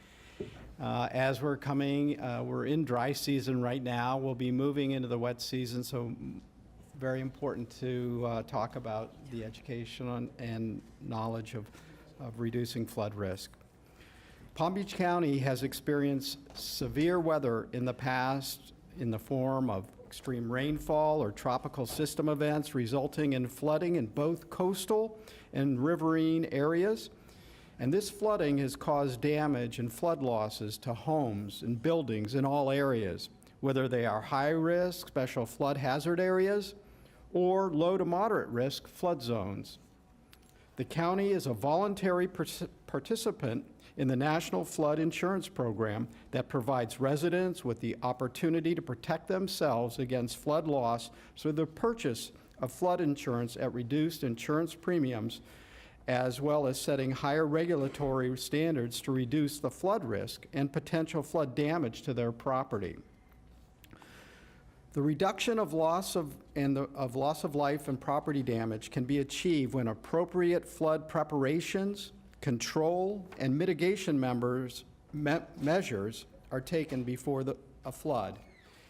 As we're in dry season right now. We'll be moving into the wet season, so very important to talk about the education and knowledge of reducing flood risk. Palm Beach County has experienced severe weather in the past in the form of extreme rainfall or tropical system events resulting in flooding in both coastal and riverine areas. And this flooding has caused damage and flood losses to homes and buildings in all areas, whether they are high-risk special flood hazard areas or low to moderate risk flood zones. The county is a voluntary participant in the National Flood Insurance Program that provides residents with the opportunity to protect themselves against flood loss through the purchase of flood insurance at reduced insurance premiums, as well as setting higher regulatory standards to reduce the flood risk and potential flood damage to their property. The reduction of loss of life and property damage can be achieved when appropriate flood preparations, control, and mitigation measures are taken before a flood.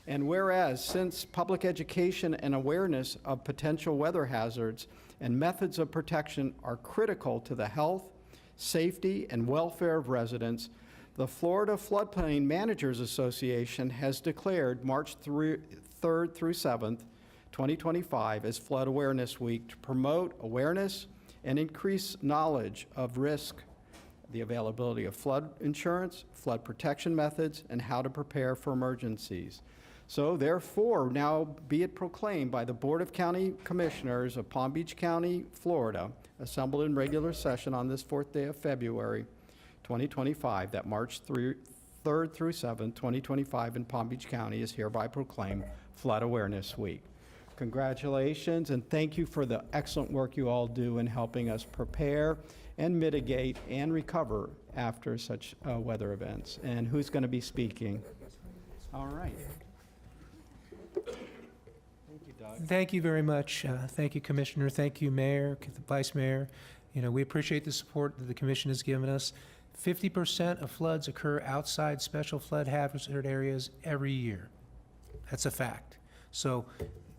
And whereas, since public education and awareness of potential weather hazards and methods of protection are critical to the health, safety, and welfare of residents, the Florida Floodplain Managers Association has declared March 3rd through 7th, 2025 as Flood Awareness Week to promote awareness and increase knowledge of risk, the availability of flood insurance, flood protection methods, and how to prepare for emergencies. So therefore, now be it proclaimed by the Board of County Commissioners of Palm Beach County, Florida, assembled in regular session on this 4th day of February, 2025, that March 3rd through 7th, 2025 in Palm Beach County is hereby proclaimed Flood Awareness Week. Congratulations, and thank you for the excellent work you all do in helping us prepare and mitigate and recover after such weather events. And who's going to be speaking? All right. Thank you, Doug. Thank you very much. Thank you, Commissioner. Thank you, Mayor, Vice Mayor. You know, we appreciate the support that the Commission has given us. 50% of floods occur outside special flood hazard areas every year. That's a fact. So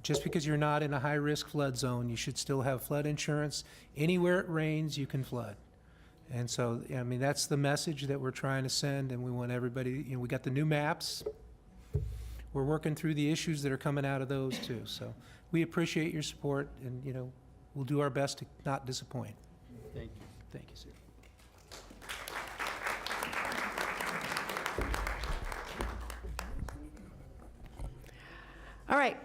just because you're not in a high-risk flood zone, you should still have flood insurance. Anywhere it rains, you can flood. And so, I mean, that's the message that we're trying to send, and we want everybody, you know, we got the new maps. We're working through the issues that are coming out of those too. So we appreciate your support, and, you know, we'll do our best to not disappoint. Thank you. Thank you, sir. All right,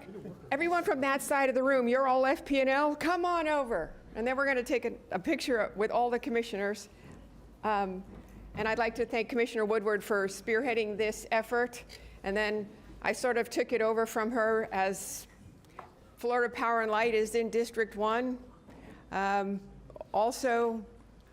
everyone from that side of the room, you're all FP&L, come on over. And then we're going to take a picture with all the commissioners. And I'd like to thank Commissioner Woodward for spearheading this effort. And then I sort of took it over from her as Florida Power and Light is in District 1. Also,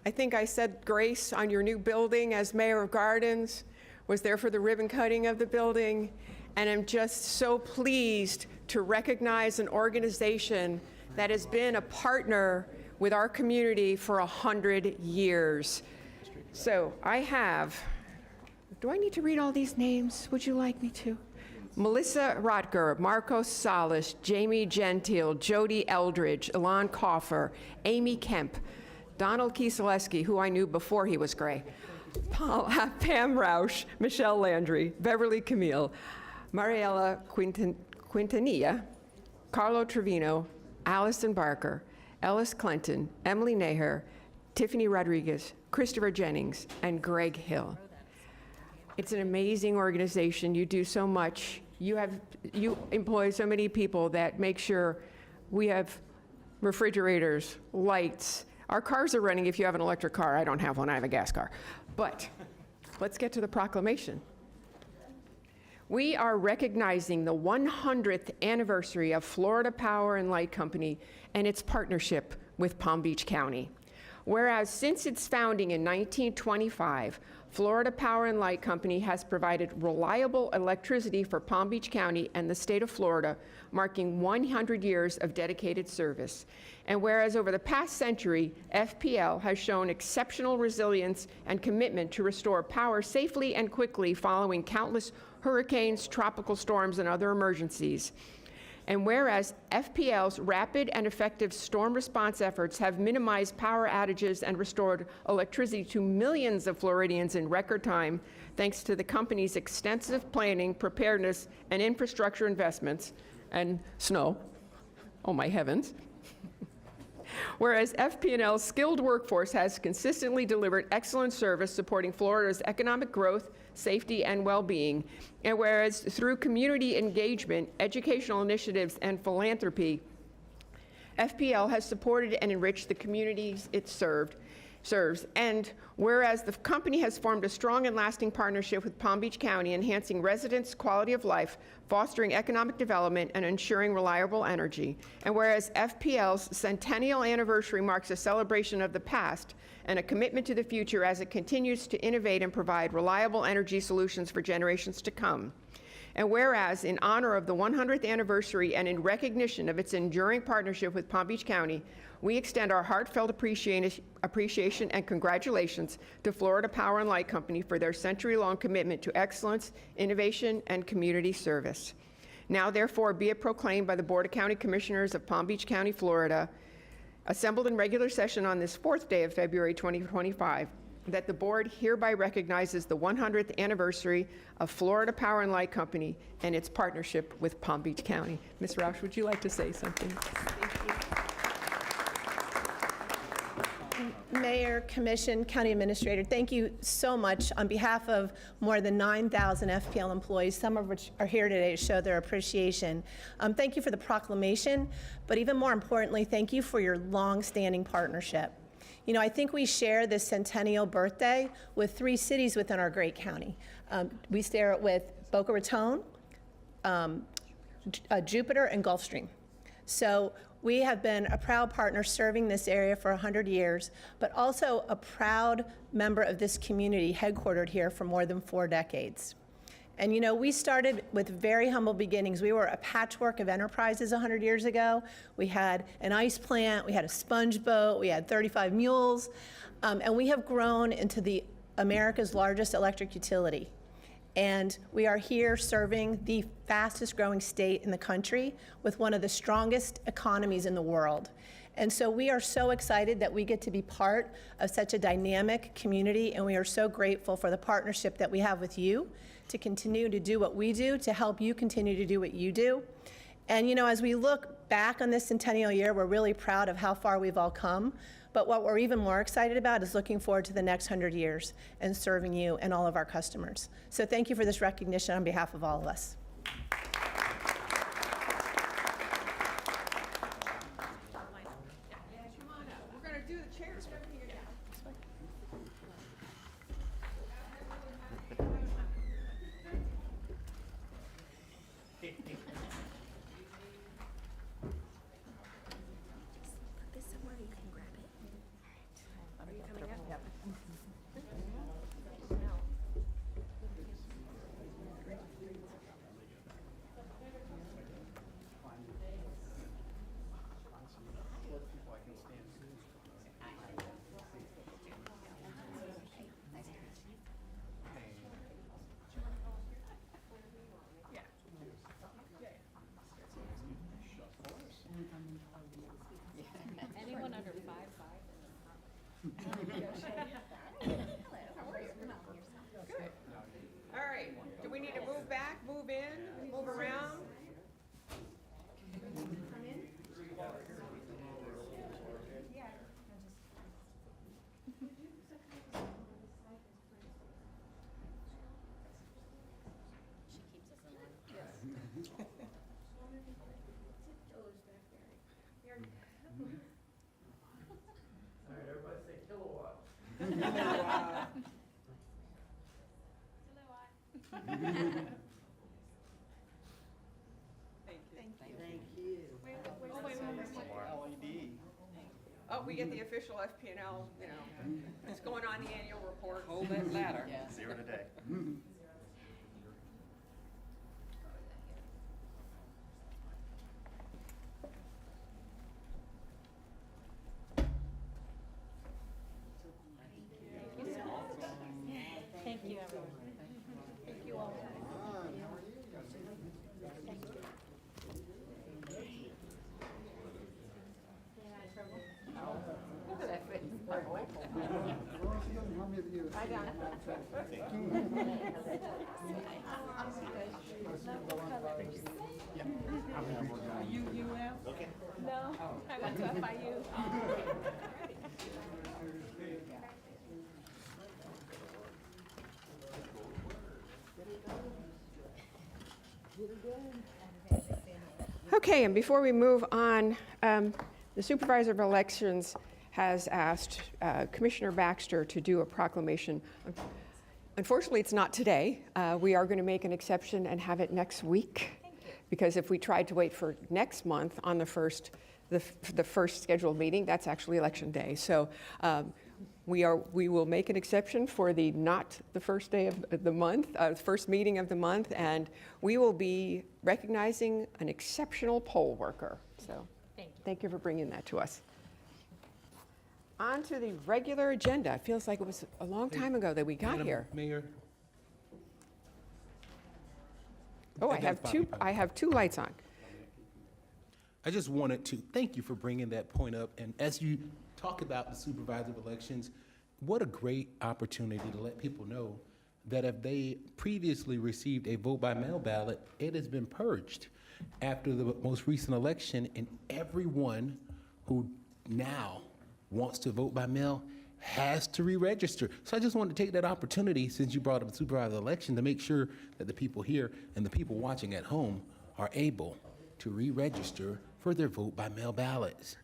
I think I said grace on your new building as Mayor of Gardens, was there for the ribbon cutting of the building. And I'm just so pleased to recognize an organization that has been a partner with our community for 100 years. So I have, do I need to read all these names? Would you like me to? Melissa Rotger, Marcos Salas, Jamie Gentile, Jody Eldridge, Ilan Coffer, Amy Kemp, Donald Kieselewski, who I knew before he was gray, Pam Rausch, Michelle Landry, Beverly Camille, Mariela Quintanilla, Carlo Trevino, Allison Barker, Ellis Clinton, Emily Naher, Tiffany Rodriguez, Christopher Jennings, and Greg Hill. It's an amazing organization. You do so much. You employ so many people that make sure we have refrigerators, lights. Our cars are running if you have an electric car. I don't have one, I have a gas car. But let's get to the proclamation. We are recognizing the 100th anniversary of Florida Power and Light Company and its partnership with Palm Beach County. Whereas since its founding in 1925, Florida Power and Light Company has provided reliable electricity for Palm Beach County and the state of Florida, marking 100 years of dedicated service. And whereas over the past century, FPL has shown exceptional resilience and commitment to restore power safely and quickly following countless hurricanes, tropical storms, and other emergencies. And whereas FPL's rapid and effective storm response efforts have minimized power outages and restored electricity to millions of Floridians in record time, thanks to the company's extensive planning, preparedness, and infrastructure investments, and snow, oh my heavens. Whereas FP&L's skilled workforce has consistently delivered excellent service supporting Florida's economic growth, safety, and well-being, and whereas through community engagement, educational initiatives, and philanthropy, FPL has supported and enriched the communities it serves, and whereas the company has formed a strong and lasting partnership with Palm Beach County, enhancing residents' quality of life, fostering economic development, and ensuring reliable energy, and whereas FPL's centennial anniversary marks a celebration of the past and a commitment to the future as it continues to innovate and provide reliable energy solutions for generations to come. And whereas, in honor of the 100th anniversary and in recognition of its enduring partnership with Palm Beach County, we extend our heartfelt appreciation and congratulations to Florida Power and Light Company for their century-long commitment to excellence, innovation, and community service. Now, therefore, be it proclaimed by the Board of County Commissioners of Palm Beach County, Florida, assembled in regular session on this 4th day of February 2025, that the board hereby recognizes the 100th anniversary of Florida Power and Light Company and its partnership with Palm Beach County. Ms. Roush, would you like to say something? Mayor, Commission, County Administrator, thank you so much on behalf of more than 9,000 FPL employees, some of which are here today to show their appreciation. Thank you for the proclamation, but even more importantly, thank you for your long-standing partnership. You know, I think we share this centennial birthday with 3 cities within our great county. We share it with Boca Raton, Jupiter, and Gulfstream. So we have been a proud partner serving this area for 100 years, but also a proud member of this community headquartered here for more than 4 decades. And you know, we started with very humble beginnings. We were a patchwork of enterprises 100 years ago. We had an ice plant, we had a sponge boat, we had 35 mules, and we have grown into the America's largest electric utility. And we are here serving the fastest growing state in the country with one of the strongest economies in the world. And so we are so excited that we get to be part of such a dynamic community, and we are so grateful for the partnership that we have with you to continue to do what we do, to help you continue to do what you do. And you know, as we look back on this centennial year, we're really proud of how far we've all come. But what we're even more excited about is looking forward to the next 100 years and serving you and all of our customers. So thank you for this recognition on behalf of all of us. We're going to do the chairs. Anyone under 5'5"? Good. All right. Do we need to move back, move in, move around? Oh, we get the official FP&L, you know, it's going on the annual report. Hold that ladder. Zero today. Thank you, everyone. Thank you all. No, I went to FIU. Okay, and before we move on, the Supervisor of Elections has asked Commissioner Baxter to do a proclamation. Unfortunately, it's not today. We are going to make an exception and have it next week, because if we tried to wait for next month on the first scheduled meeting, that's actually Election Day. So we will make an exception for not the first day of the month, first meeting of the month, and we will be recognizing an exceptional poll worker. So thank you for bringing that to us. On to the regular agenda. It feels like it was a long time ago that we got here. Mayor. Oh, I have two lights on. I just wanted to thank you for bringing that point up. And as you talk about the supervisor of elections, what a great opportunity to let people know that if they previously received a vote by mail ballot, it has been purged after the most recent election, and everyone who now wants to vote by mail has to re-register. So I just wanted to take that opportunity, since you brought up the supervisor election, to make sure that the people here and the people watching at home are able to re-register for their vote by mail ballots.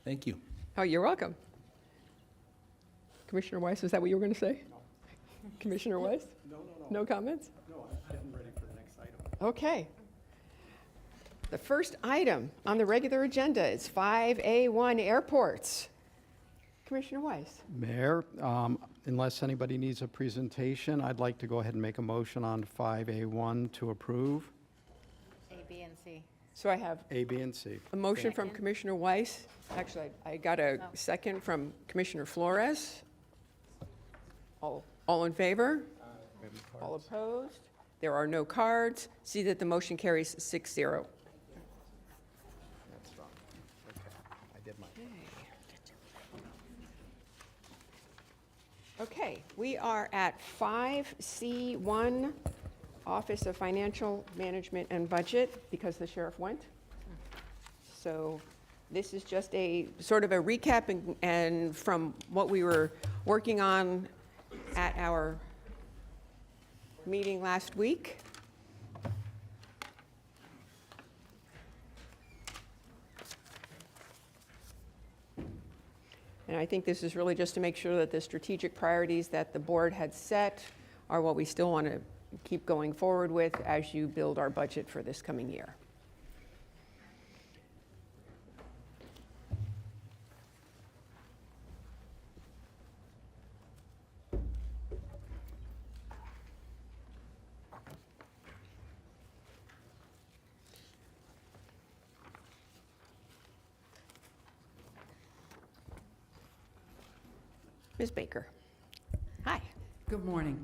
Thank you. Oh, you're welcome. Commissioner Weiss, is that what you were going to say? No. Commissioner Weiss? No. No comments? No, I'm ready for the next item. Okay. The first item on the regular agenda is 5A1 airports. Commissioner Weiss. Mayor, unless anybody needs a presentation, I'd like to go ahead and make a motion on 5A1 to approve. A, B, and C. So I have A, B, and C. a motion from Commissioner Weiss. Actually, I got a second from Commissioner Flores. All in favor? All opposed? There are no cards. See that the motion carries 6-0. That's wrong. Okay, I did my. Okay, we are at 5C1, Office of Financial Management and Budget, because the sheriff went. So this is just a sort of a recap and from what we were working on at our meeting last week. And I think this is really just to make sure that the strategic priorities that the board had set are what we still want to keep going forward with as you build our budget for this coming year. Ms. Baker. Hi. Good morning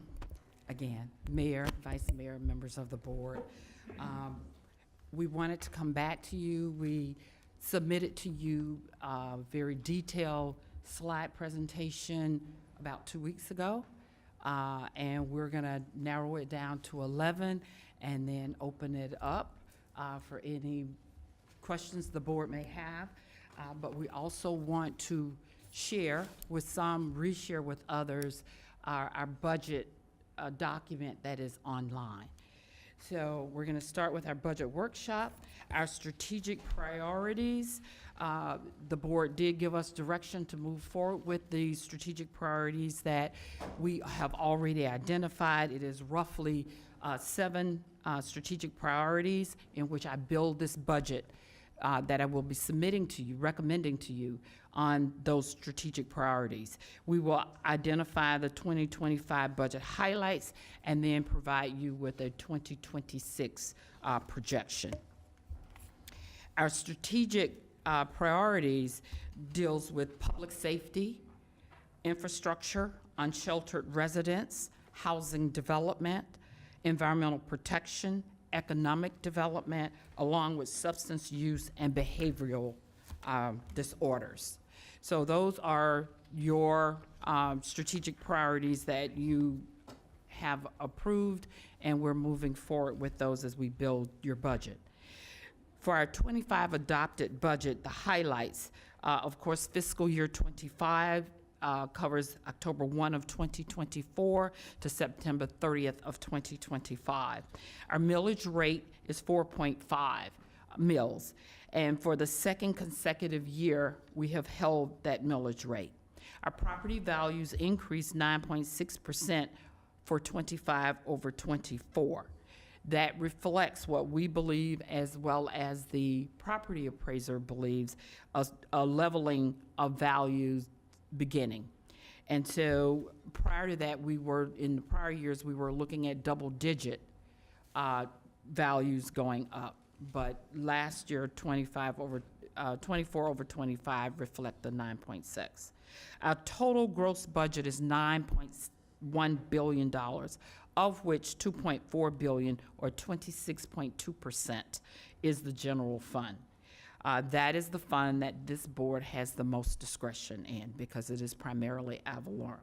again, Mayor, Vice Mayor, members of the board. We wanted to come back to you. We submitted to you a very detailed slide presentation about 2 weeks ago, and we're going to narrow it down to 11 and then open it up for any questions the board may have. But we also want to share with some, reshare with others, our budget document that is online. So we're going to start with our budget workshop, our strategic priorities. The board did give us direction to move forward with the strategic priorities that we have already identified. It is roughly 7 strategic priorities in which I build this budget that I will be submitting to you, recommending to you on those strategic priorities. We will identify the 2025 budget highlights and then provide you with a 2026 projection. Our strategic priorities deals with public safety, infrastructure, unsheltered residents, housing development, environmental protection, economic development, along with substance use and behavioral disorders. So those are your strategic priorities that you have approved, and we're moving forward with those as we build your budget. For our 25 adopted budget, the highlights, of course, fiscal year 25 covers October 1 of 2024 to September 30th of 2025. Our millage rate is 4.5 mills, and for the second consecutive year, we have held that millage rate. Our property values increased 9.6% for 25 over 24. That reflects what we believe, as well as the property appraiser believes, a leveling of values beginning. And so prior to that, in the prior years, we were looking at double-digit values going up. But last year, 24 over 25 reflect the 9.6. Our total gross budget is $9.1 billion, of which $2.4 billion, or 26.2%, is the general fund. That is the fund that this board has the most discretion in because it is primarily ad valorem.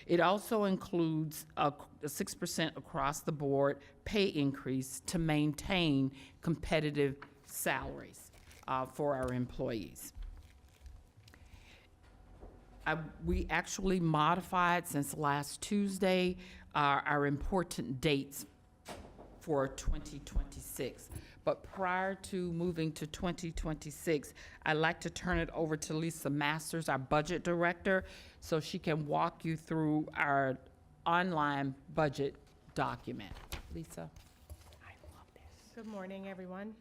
It also includes a 6% across the board pay increase to maintain competitive salaries for our employees. We actually modified since last Tuesday our important dates for 2026. But prior to moving to 2026, I'd like to turn it over to Lisa Masters, our budget director, so she can walk you through our online budget document. Lisa. Good morning, everyone.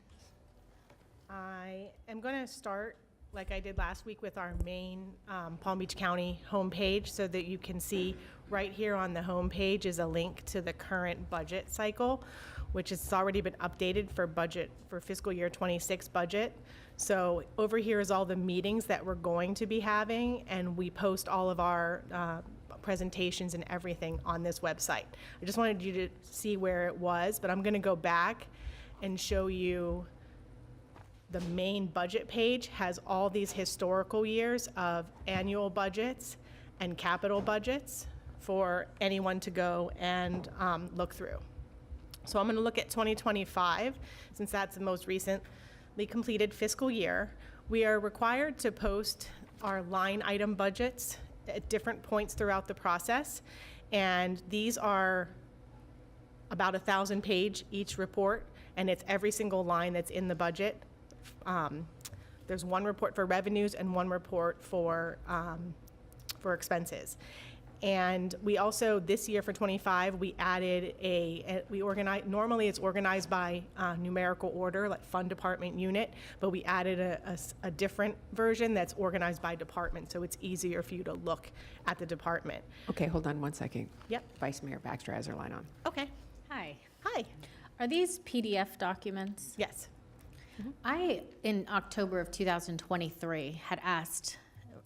I am going to start, like I did last week, with our main Palm Beach County homepage so that you can see right here on the homepage is a link to the current budget cycle, which has already been updated for fiscal year 26 budget. So over here is all the meetings that we're going to be having, and we post all of our presentations and everything on this website. I just wanted you to see where it was, but I'm going to go back and show you the main budget page has all these historical years of annual budgets and capital budgets for anyone to go and look through. So I'm going to look at 2025, since that's the most recently completed fiscal year. We are required to post our line item budgets at different points throughout the process, and these are about 1,000-page each report, and it's every single line that's in the budget. There's one report for revenues and one report for expenses. And we also, this year for 25, we added normally it's organized by numerical order, like fund department unit, but we added a different version that's organized by department, so it's easier for you to look at the department. Okay, hold on one second. Yep. Vice Mayor Baxter has her line on. Okay. Hi. Hi. Are these PDF documents? Yes. I, in October of 2023, had asked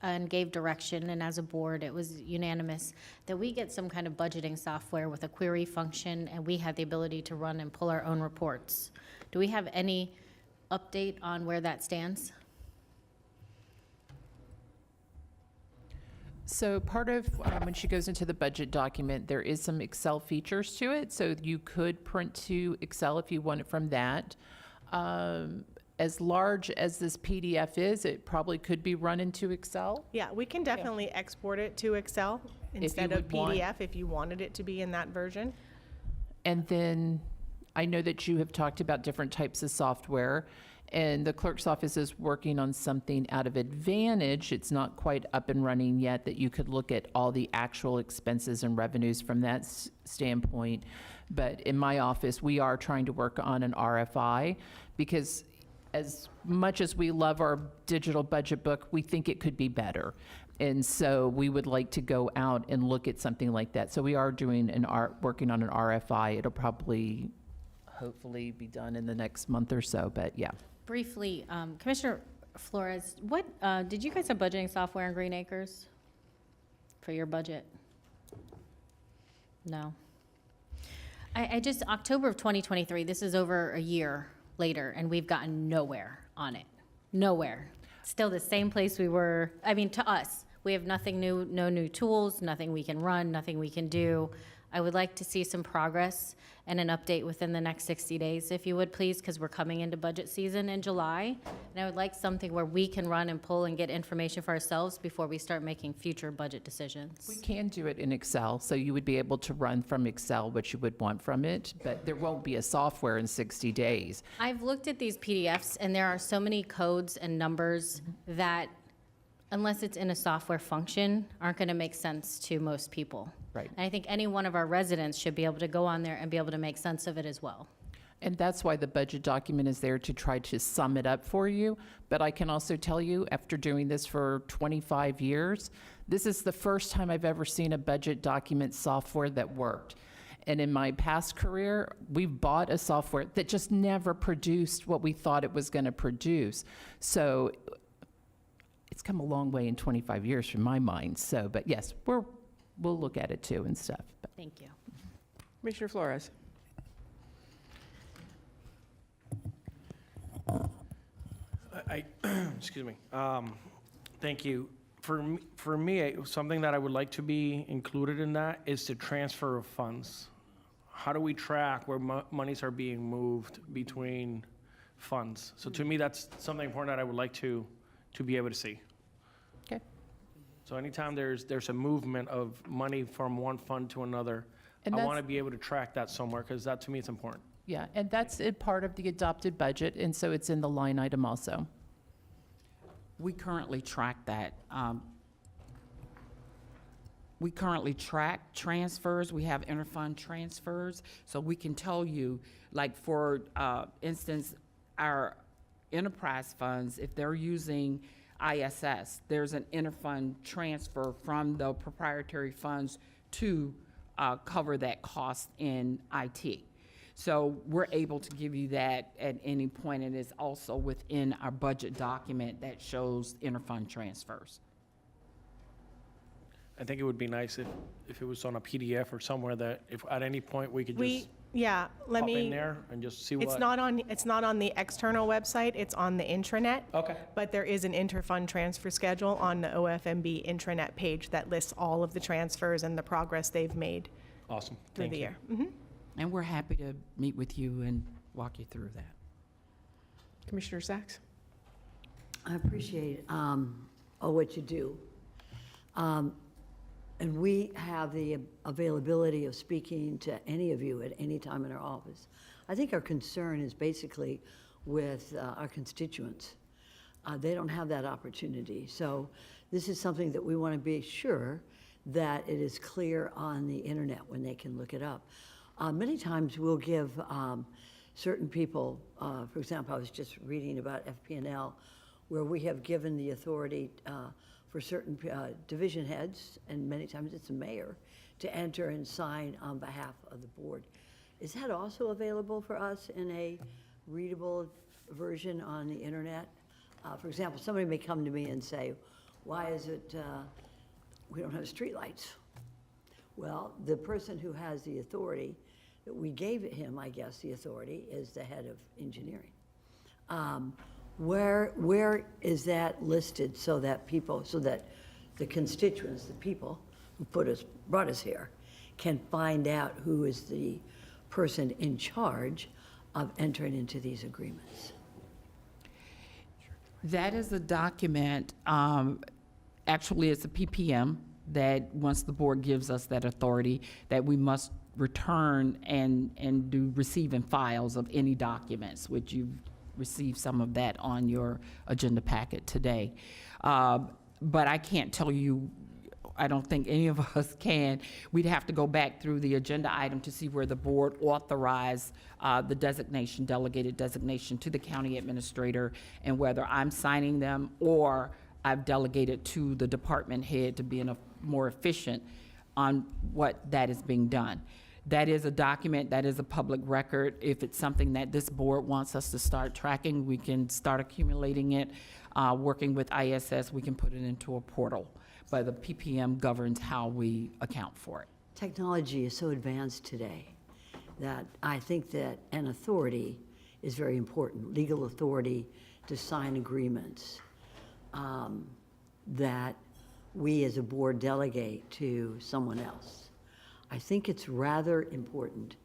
and gave direction, and as a board, it was unanimous, that we get some kind of budgeting software with a query function, and we have the ability to run and pull our own reports. Do we have any update on where that stands? So part of when she goes into the budget document, there is some Excel features to it, so you could print to Excel if you want it from that. As large as this PDF is, it probably could be run into Excel. Yeah, we can definitely export it to Excel instead of PDF if you wanted it to be in that version. And then I know that you have talked about different types of software, and the clerk's office is working on something out of Advantage. It's not quite up and running yet, that you could look at all the actual expenses and revenues from that standpoint. But in my office, we are trying to work on an RFI, because as much as we love our digital budget book, we think it could be better. And so we would like to go out and look at something like that. So we are doing working on an RFI. It'll probably, hopefully be done in the next month or so, but yeah. Briefly, Commissioner Flores, what, did you guys have budgeting software in Green Acres for your budget? No. I just, October of 2023, this is over a year later, and we've gotten nowhere on it. Nowhere. Still the same place we were, I mean, to us. We have nothing new, no new tools, nothing we can run, nothing we can do. I would like to see some progress and an update within the next 60 days, if you would please, because we're coming into budget season in July. And I would like something where we can run and pull and get information for ourselves before we start making future budget decisions. We can do it in Excel, so you would be able to run from Excel what you would want from it, but there won't be a software in 60 days. I've looked at these PDFs, and there are so many codes and numbers that, unless it's in a software function, aren't going to make sense to most people. Right. And I think any one of our residents should be able to go on there and be able to make sense of it as well. And that's why the budget document is there, to try to sum it up for you. But I can also tell you, after doing this for 25 years, this is the first time I've ever seen a budget document software that worked. And in my past career, we've bought a software that just never produced what we thought it was going to produce. So it's come a long way in 25 years from my mind. So, but yes, we'll look at it too and stuff. But Thank you. Commissioner Flores. Excuse me. Thank you. For me, something that I would like to be included in that is the transfer of funds. How do we track where monies are being moved between funds? So to me, that's something important that I would like to be able to see. Okay. So anytime there's a movement of money from one fund to another, And I that's- want to be able to track that somewhere, because that, to me, it's important. yeah, and that's a part of the adopted budget, and so it's in the line item also. We currently track that. We currently track transfers. We have interfund transfers. So we can tell you, like for instance, our enterprise funds, if they're using ISS, there's an interfund transfer from the proprietary funds to cover that cost in IT. So we're able to give you that at any point, and it's also within our budget document that shows interfund transfers. I think it would be nice if it was on a PDF or somewhere that if at any point we could just Yeah, let pop in me, there and just see what. it's not on the external website, it's on the intranet. Okay. But there is an interfund transfer schedule on the OFMB intranet page that lists all of the transfers and the progress they've made Awesome. through Thank the you. year. Mhm. And we're happy to meet with you and walk you through that. Commissioner Sachs. I appreciate what you do. And we have the availability of speaking to any of you at any time in our office. I think our concern is basically with our constituents. They don't have that opportunity. So this is something that we want to be sure that it is clear on the internet when they can look it up. Many times we'll give certain people, for example, I was just reading about FP&L, where we have given the authority for certain division heads, and many times it's the mayor, to enter and sign on behalf of the board. Is that also available for us in a readable version on the internet? For example, somebody may come to me and say, why is it we don't have streetlights? Well, the person who has the authority, that we gave him, I guess, the authority, is the head of engineering. Where is that listed so that the constituents, the people who brought us here, can find out who is the person in charge of entering into these agreements? That is a document, actually it's a PPM that once the board gives us that authority, that we must return and do receiving files of any documents, which you've received some of that on your agenda packet today. But I can't tell you I don't think any of us can. We'd have to go back through the agenda item to see where the board authorized the designation, delegated designation to the county administrator, and whether I'm signing them or I've delegated to the department head to be more efficient on what that is being done. That is a document, that is a public record. If it's something that this board wants us to start tracking, we can start accumulating it. Working with ISS, we can put it into a portal. But the PPM governs how we account for it. Technology is so advanced today that I think that an authority is very important, legal authority to sign agreements that we as a board delegate to someone else. I think it's rather important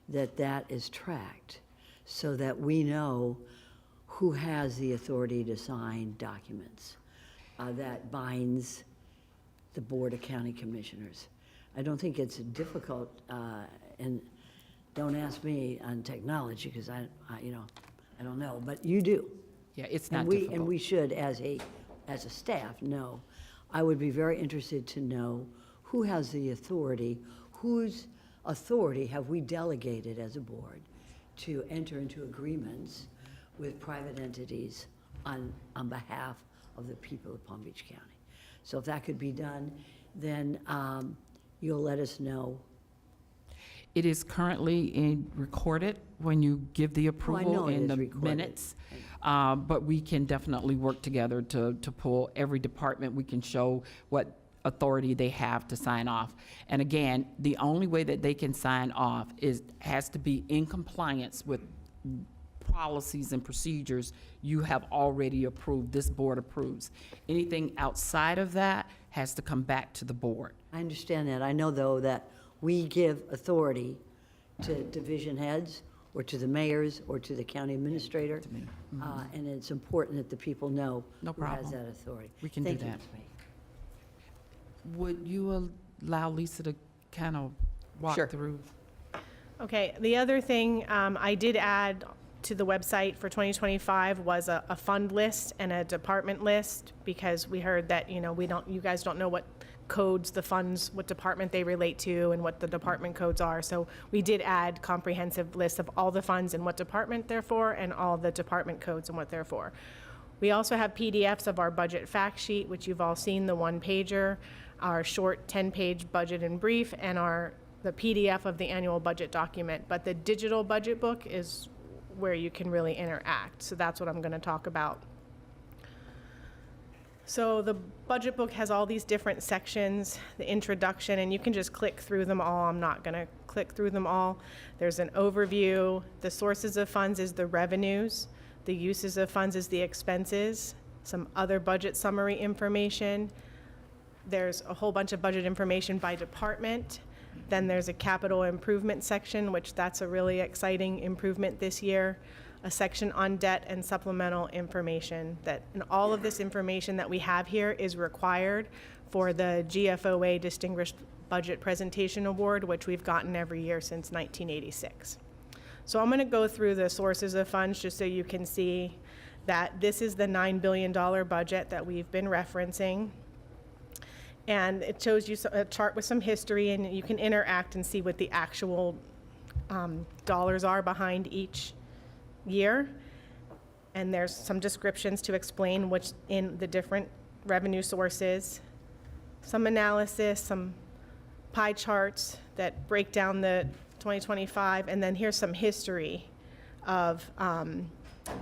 that that is tracked so that we know who has the authority to sign documents that binds the Board of County Commissioners. I don't think it's difficult, and don't ask me on technology because I don't know, but you do. Yeah, it's not And difficult. we should, as a staff, know. I would be very interested to know who has the authority, whose authority have we delegated as a board to enter into agreements with private entities on behalf of the people of Palm Beach County. So if that could be done, then you'll let us know. It is currently recorded when you give the know approval it in is the recorded. minutes. But we can definitely work together to pull every department. We can show what authority they have to sign off. And again, the only way that they can sign off has to be in compliance with policies and procedures you have already approved, this board approves. Anything outside of that has to come back to the board. I understand that. I know, though, that we give authority to division heads or to the mayors or to the county administrator, and it's important that the people know No who has problem. that authority. We can do Thank you, that. Ms. May. Would you allow Lisa to kind of walk Sure. through? Okay, the other thing I did add to the website for 2025 was a fund list and a department list, because we heard that, you guys don't know what codes the funds, what department they relate to and what the department codes are. So we did add comprehensive lists of all the funds and what department they're for and all the department codes and what they're for. We also have PDFs of our budget fact sheet, which you've all seen, the one pager, our short 10-page budget and brief, and the PDF of the annual budget document. But the digital budget book is where you can really interact. So that's what I'm going to talk about. So the budget book has all these different sections, the introduction, and you can just click through them all. I'm not going to click through them all. There's an overview. The sources of funds is the revenues. The uses of funds is the expenses. Some other budget summary information. There's a whole bunch of budget information by department. Then there's a capital improvement section, which that's a really exciting improvement this year. A section on debt and supplemental information, and all of this information that we have here is required for the GFOA Distinguished Budget Presentation Award, which we've gotten every year since 1986. So I'm going to go through the sources of funds just so you can see that this is the $9 billion budget that we've been referencing. And it shows you a chart with some history, and you can interact and see what the actual dollars are behind each year. And there's some descriptions to explain what's in the different revenue sources, some analysis, some pie charts that break down the 2025, and then here's some history of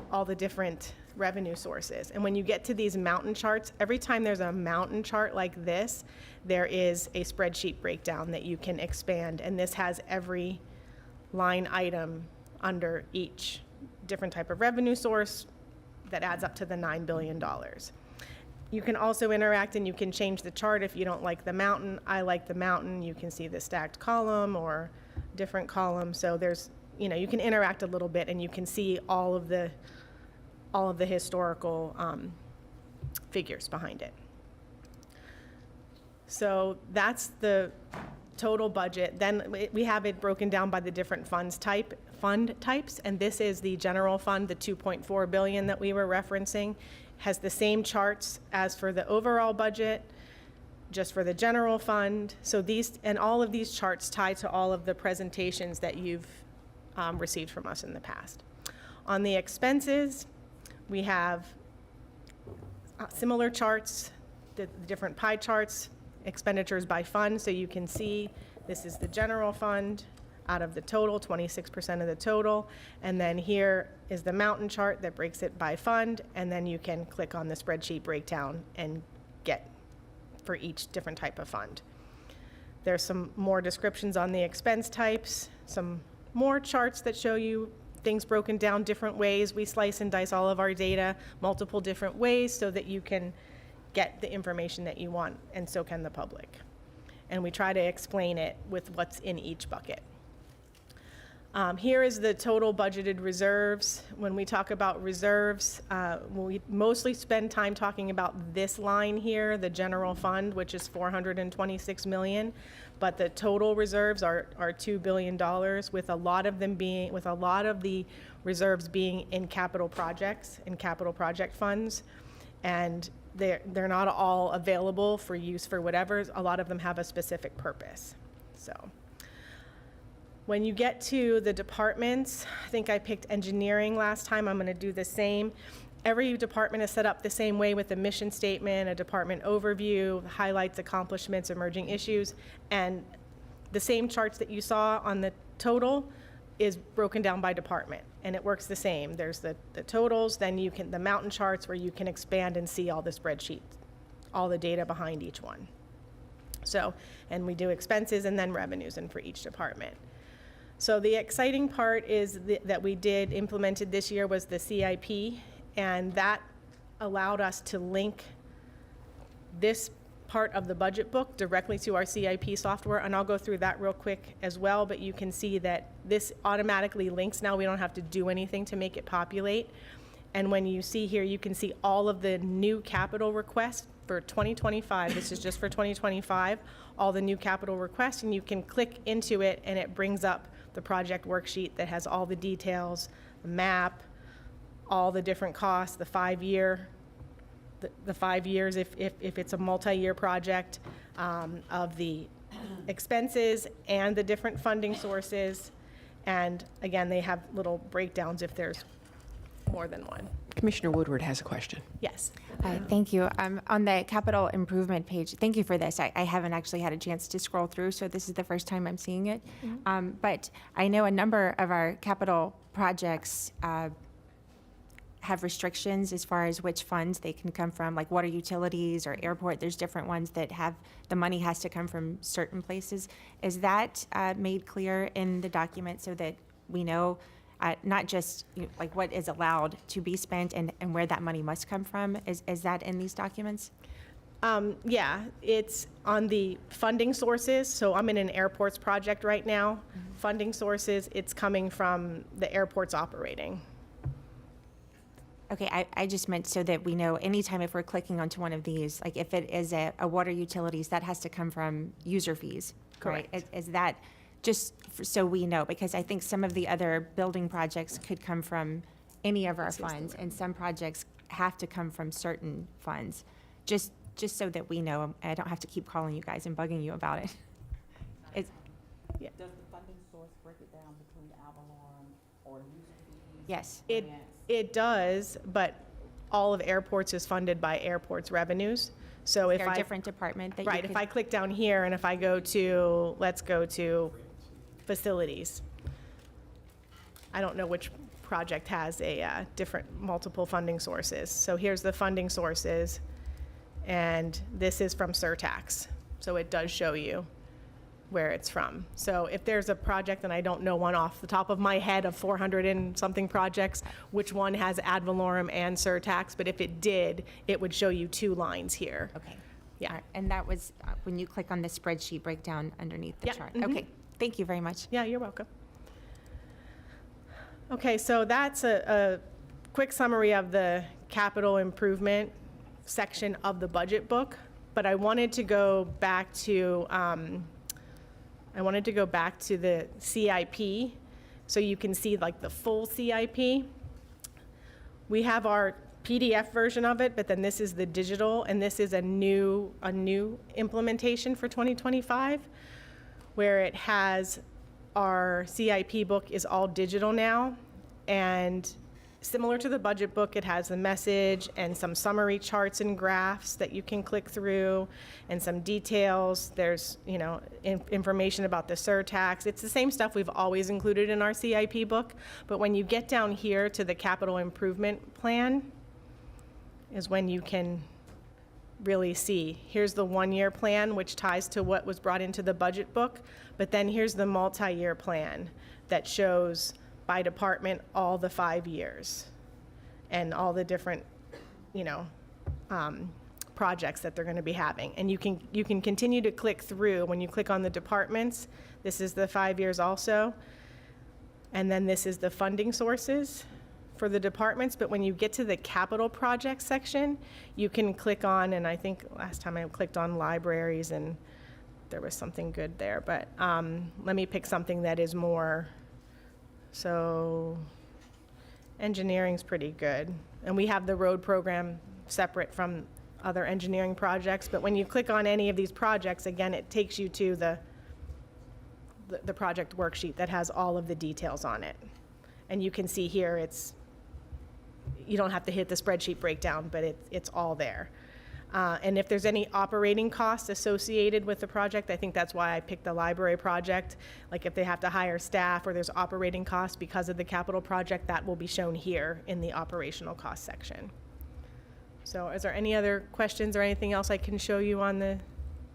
all the different revenue sources. And when you get to these mountain charts, every time there's a mountain chart like this, there is a spreadsheet breakdown that you can expand, and this has every line item under each different type of revenue source that adds up to the $9 billion. You can also interact and you can change the chart if you don't like the mountain. I like the mountain. You can see the stacked column or different column. So there's, you can interact a little bit and you can see all of the historical figures behind it. So that's the total budget. Then we have it broken down by the different fund types, and this is the general fund, the $2.4 billion that we were referencing, has the same charts as for the overall budget. just for the general fund. So these, and all of these charts tie to all of the presentations that you've received from us in the past. On the expenses, we have similar charts, the different pie charts, expenditures by fund, so you can see this is the general fund out of the total, 26% of the total. And then here is the mountain chart that breaks it by fund, and then you can click on the spreadsheet breakdown and get for each different type of fund. There's some more descriptions on the expense types, some more charts that show you things broken down different ways. We slice and dice all of our data multiple different ways so that you can get the information that you want, and so can the public. And we try to explain it with what's in each bucket. Here is the total budgeted reserves. When we talk about reserves, we mostly spend time talking about this line here, the general fund, which is $426 million. But the total reserves are $2 billion, with a lot of the reserves being in capital projects, in capital project funds. And they're not all available for use for whatever. A lot of them have a specific purpose. So when you get to the departments, I think I picked engineering last time. I'm going to do the same. Every department is set up the same way with a mission statement, a department overview, highlights, accomplishments, emerging issues, and the same charts that you saw on the total is broken down by department, and it works the same. There's the totals, then you can, the mountain charts where you can expand and see all the spreadsheets, all the data behind each one. So, and we do expenses and then revenues and for each department. So the exciting part is that we implemented this year was the CIP, and that allowed us to link this part of the budget book directly to our CIP software, and I'll go through that real quick as well, but you can see that this automatically links now. We don't have to do anything to make it populate. And when you see here, you can see all of the new capital requests for 2025. This is just for 2025, all the new capital requests, and you can click into it and it brings up the project worksheet that has all the details, the map, all the different costs, the 5 year, the 5 years if it's a multi-year project, of the expenses and the different funding sources. And again, they have little breakdowns if there's more than one. Commissioner Woodward has a question. Yes. Thank you. On the capital improvement page, thank you for this. I haven't actually had a chance to scroll through, so this is the first time I'm seeing it. But I know a number of our capital projects have restrictions as far as which funds they can come from, like water utilities or airport. There's different ones that have, the money has to come from certain places. Is that made clear in the document so that we know not just like what is allowed to be spent and where that money must come from? Is that in these documents? Yeah, it's on the funding sources. So I'm in an airports project right now. Funding sources, it's coming from the airports operating. Okay, I just meant so that we know anytime if we're clicking onto one of these, like if it is a water utilities, that has to come from user fees, right? Correct. Is that just so we know? Because I think some of the other building projects could come from any of our funds, and some projects have to come from certain funds. Just so that we know, I don't have to keep calling you guys and bugging you about it. Does the funding source break it down between Avalon or user fees? Yes. It does, but all of airports is funded by airports revenues. So if Is there a I different department that you right, could? if I click down here and if I go to, let's go to facilities. I don't know which project has a different multiple funding sources. So here's the funding sources, and this is from surtax. So it does show you where it's from. So if there's a project, and I don't know one off the top of my head of 400 and something projects, which one has ad valorem and surtax, but if it did, it would show you two lines here. Okay. Yeah. All right. And that was when you click on the spreadsheet breakdown underneath the Yep, chart. mhm. Okay, thank you very much. Yeah, you're welcome. Okay, so that's a quick summary of the capital improvement section of the budget book, but I wanted to go back to the CIP so you can see like the full CIP. We have our PDF version of it, but then this is the digital, and this is a new implementation for 2025, where it has our CIP book is all digital now, and similar to the budget book, it has the message and some summary charts and graphs that you can click through, and some details. There's, you know, information about the surtax. It's the same stuff we've always included in our CIP book, but when you get down here to the capital improvement plan is when you can really see. Here's the one-year plan, which ties to what was brought into the budget book, but then here's the multi-year plan that shows by department all the 5 years and all the different, you know, projects that they're going to be having. And you can continue to click through. When you click on the departments, this is the 5 years also, and then this is the funding sources for the departments. But when you get to the capital projects section, you can click on, and I think last time I clicked on libraries and there was something good there, but let me pick something that is more. So engineering's pretty good. And we have the road program separate from other engineering projects. But when you click on any of these projects, again, it takes you to the project worksheet that has all of the details on it. And you can see here, you don't have to hit the spreadsheet breakdown, but it's all there. And if there's any operating costs associated with the project, I think that's why I picked the library project. Like if they have to hire staff or there's operating costs because of the capital project, that will be shown here in the operational cost section. So is there any other questions or anything else I can show you on the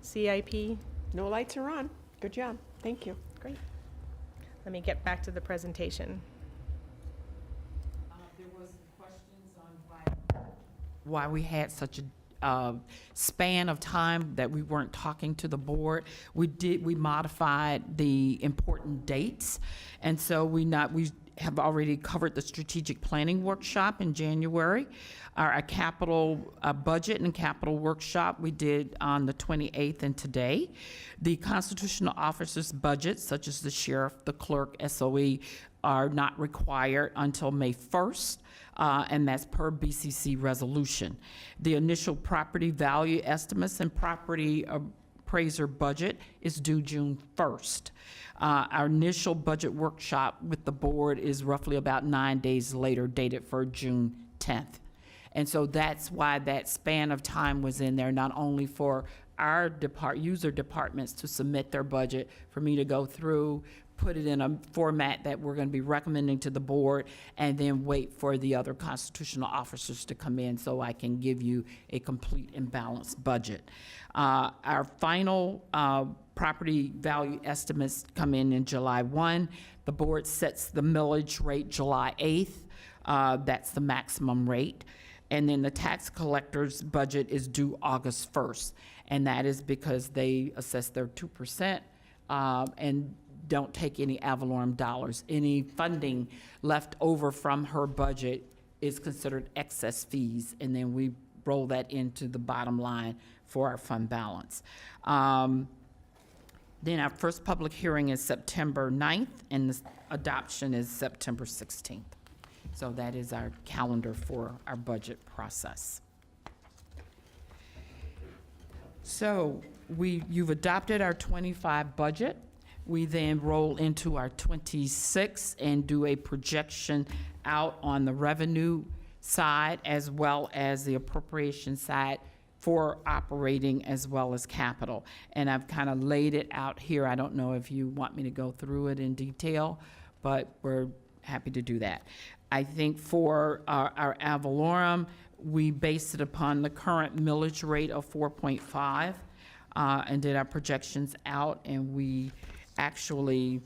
CIP? No lights are on. Good job. Thank you. Great. Let me get back to the presentation. There was questions on why we had such a span of time that we weren't talking to the board. We modified the important dates, and so we have already covered the strategic planning workshop in January. Our capital budget and capital workshop we did on the 28th and today. The constitutional officers' budgets, such as the sheriff, the clerk, SOE, are not required until May 1st. And that's per BCC resolution. The initial property value estimates and property appraiser budget is due June 1st. Our initial budget workshop with the board is roughly about 9 days later, dated for June 10th. And so that's why that span of time was in there, not only for our user departments to submit their budget, for me to go through, put it in a format that we're going to be recommending to the board, and then wait for the other constitutional officers to come in so I can give you a complete and balanced budget. Our final property value estimates come in July 1. The board sets the millage rate July 8th. That's the maximum rate. And then the tax collector's budget is due August 1st. And that is because they assess their 2% and don't take any ad valorem dollars. Any funding left over from her budget is considered excess fees, and then we roll that into the bottom line for our fund balance. Then our first public hearing is September 9th, and the adoption is September 16th. So that is our calendar for our budget process. So you've adopted our 25 budget. We then roll into our 26 and do a projection out on the revenue side as well as the appropriation side for operating as well as capital. And I've kind of laid it out here. I don't know if you want me to go through it in detail, but we're happy to do that. I think for our ad valorem, we based it upon the current millage rate of 4.5 and did our projections out, and we actually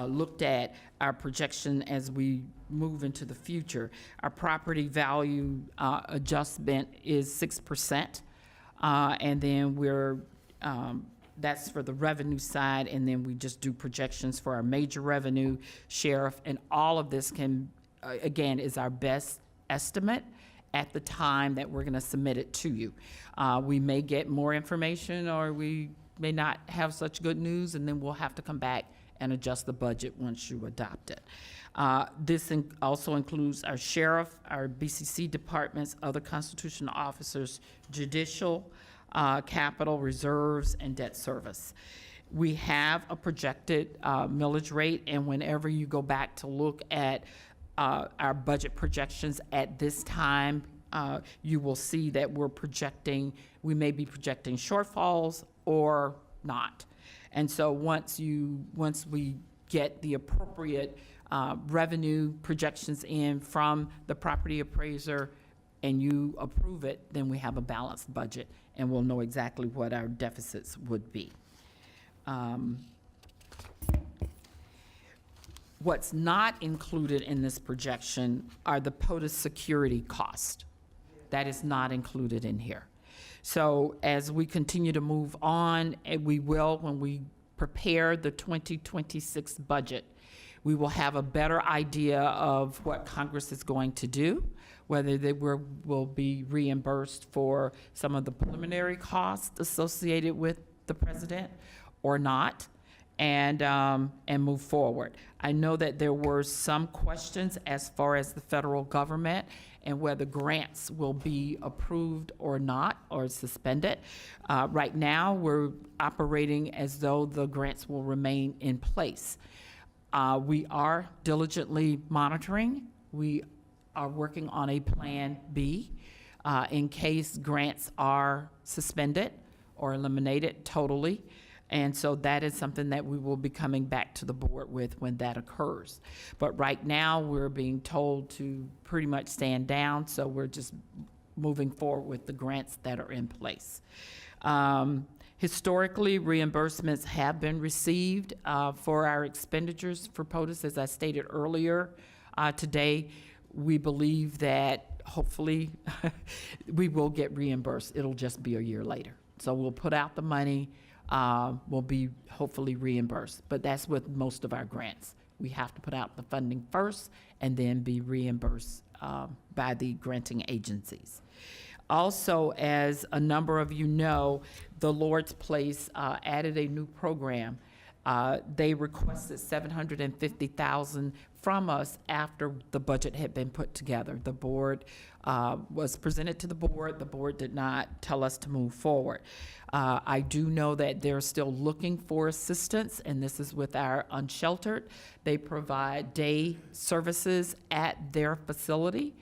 looked at our projection as we move into the future. Our property value adjustment is 6%, and then that's for the revenue side, and then we just do projections for our major revenue, sheriff, and all of this can, again, is our best estimate at the time that we're going to submit it to you. We may get more information, or we may not have such good news, and then we'll have to come back and adjust the budget once you adopt it. This also includes our sheriff, our BCC departments, other constitutional officers, judicial, capital, reserves, and debt service. We have a projected millage rate, and whenever you go back to look at our budget projections at this time, you will see that we may be projecting shortfalls or not. And so once we get the appropriate revenue projections in from the property appraiser and you approve it, then we have a balanced budget and we'll know exactly what our deficits would be. What's not included in this projection are the POTUS security cost. That is not included in here. So as we continue to move on, and we will, when we prepare the 2026 budget, we will have a better idea of what Congress is going to do, whether they will be reimbursed for some of the preliminary costs associated with the president or not, and move forward. I know that there were some questions as far as the federal government and whether grants will be approved or not, or suspended. Right now, we're operating as though the grants will remain in place. We are diligently monitoring. We are working on a Plan B in case grants are suspended or eliminated totally. And so that is something that we will be coming back to the board with when that occurs. But right now, we're being told to pretty much stand down, so we're just moving forward with the grants that are in place. Historically, reimbursements have been received for our expenditures for POTUS. As I stated earlier today, we believe that hopefully we will get reimbursed. It'll just be a year later. So we'll put out the money, will be hopefully reimbursed. But that's with most of our grants. We have to put out the funding first and then be reimbursed by the granting agencies. Also, as a number of you know, the Lord's Place added a new program. They requested $750,000 from us after the budget had been put together. The board was presented to the board. The board did not tell us to move forward. I do know that they're still looking for assistance, and this is with our unsheltered. They provide day services at their facility.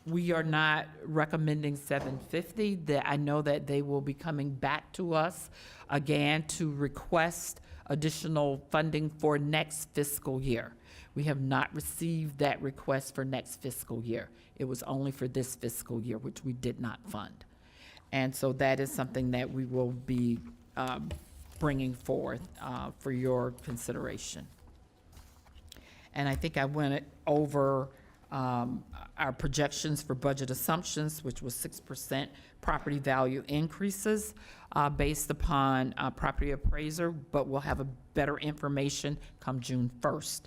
We are not recommending $750,000. I know that they will be coming back to us again to request additional funding for next fiscal year. We have not received that request for next fiscal year. It was only for this fiscal year, which we did not fund. And so that is something that we will be bringing forth for your consideration. And I think I went over our projections for budget assumptions, which was 6% property value increases based upon property appraiser, but we'll have a better information come June 1st.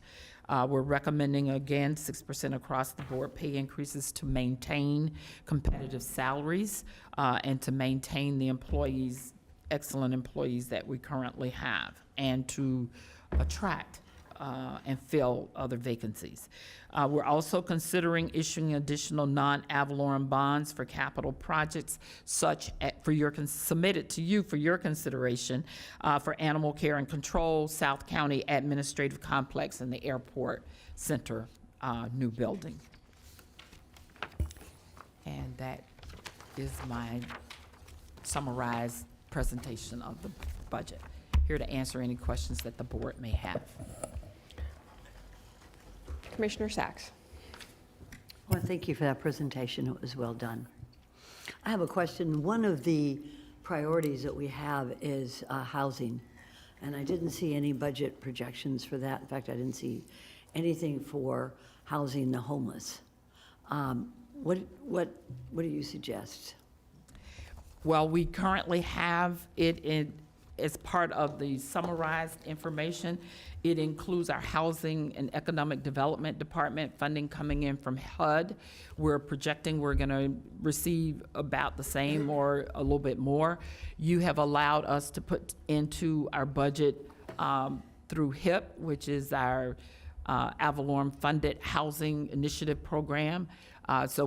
We're recommending, again, 6% across the board pay increases to maintain competitive salaries and to maintain the employees, excellent employees that we currently have, and to attract and fill other vacancies. We're also considering issuing additional non-ad valorem bonds for capital projects submitted to you for your consideration for animal care and control, South County Administrative Complex, and the Airport Center new building. And that is my summarized presentation of the budget. Here to answer any questions that the board may have. Commissioner Sacks. Well, thank you for that presentation. It was well done. I have a question. One of the priorities that we have is housing, and I didn't see any budget projections for that. In fact, I didn't see anything for housing the homeless. What do you suggest? Well, we currently have it as part of the summarized information. It includes our Housing and Economic Development Department funding coming in from HUD. We're projecting we're going to receive about the same or a little bit more. You have allowed us to put into our budget through HIP, which is our Avalon-funded housing initiative program. So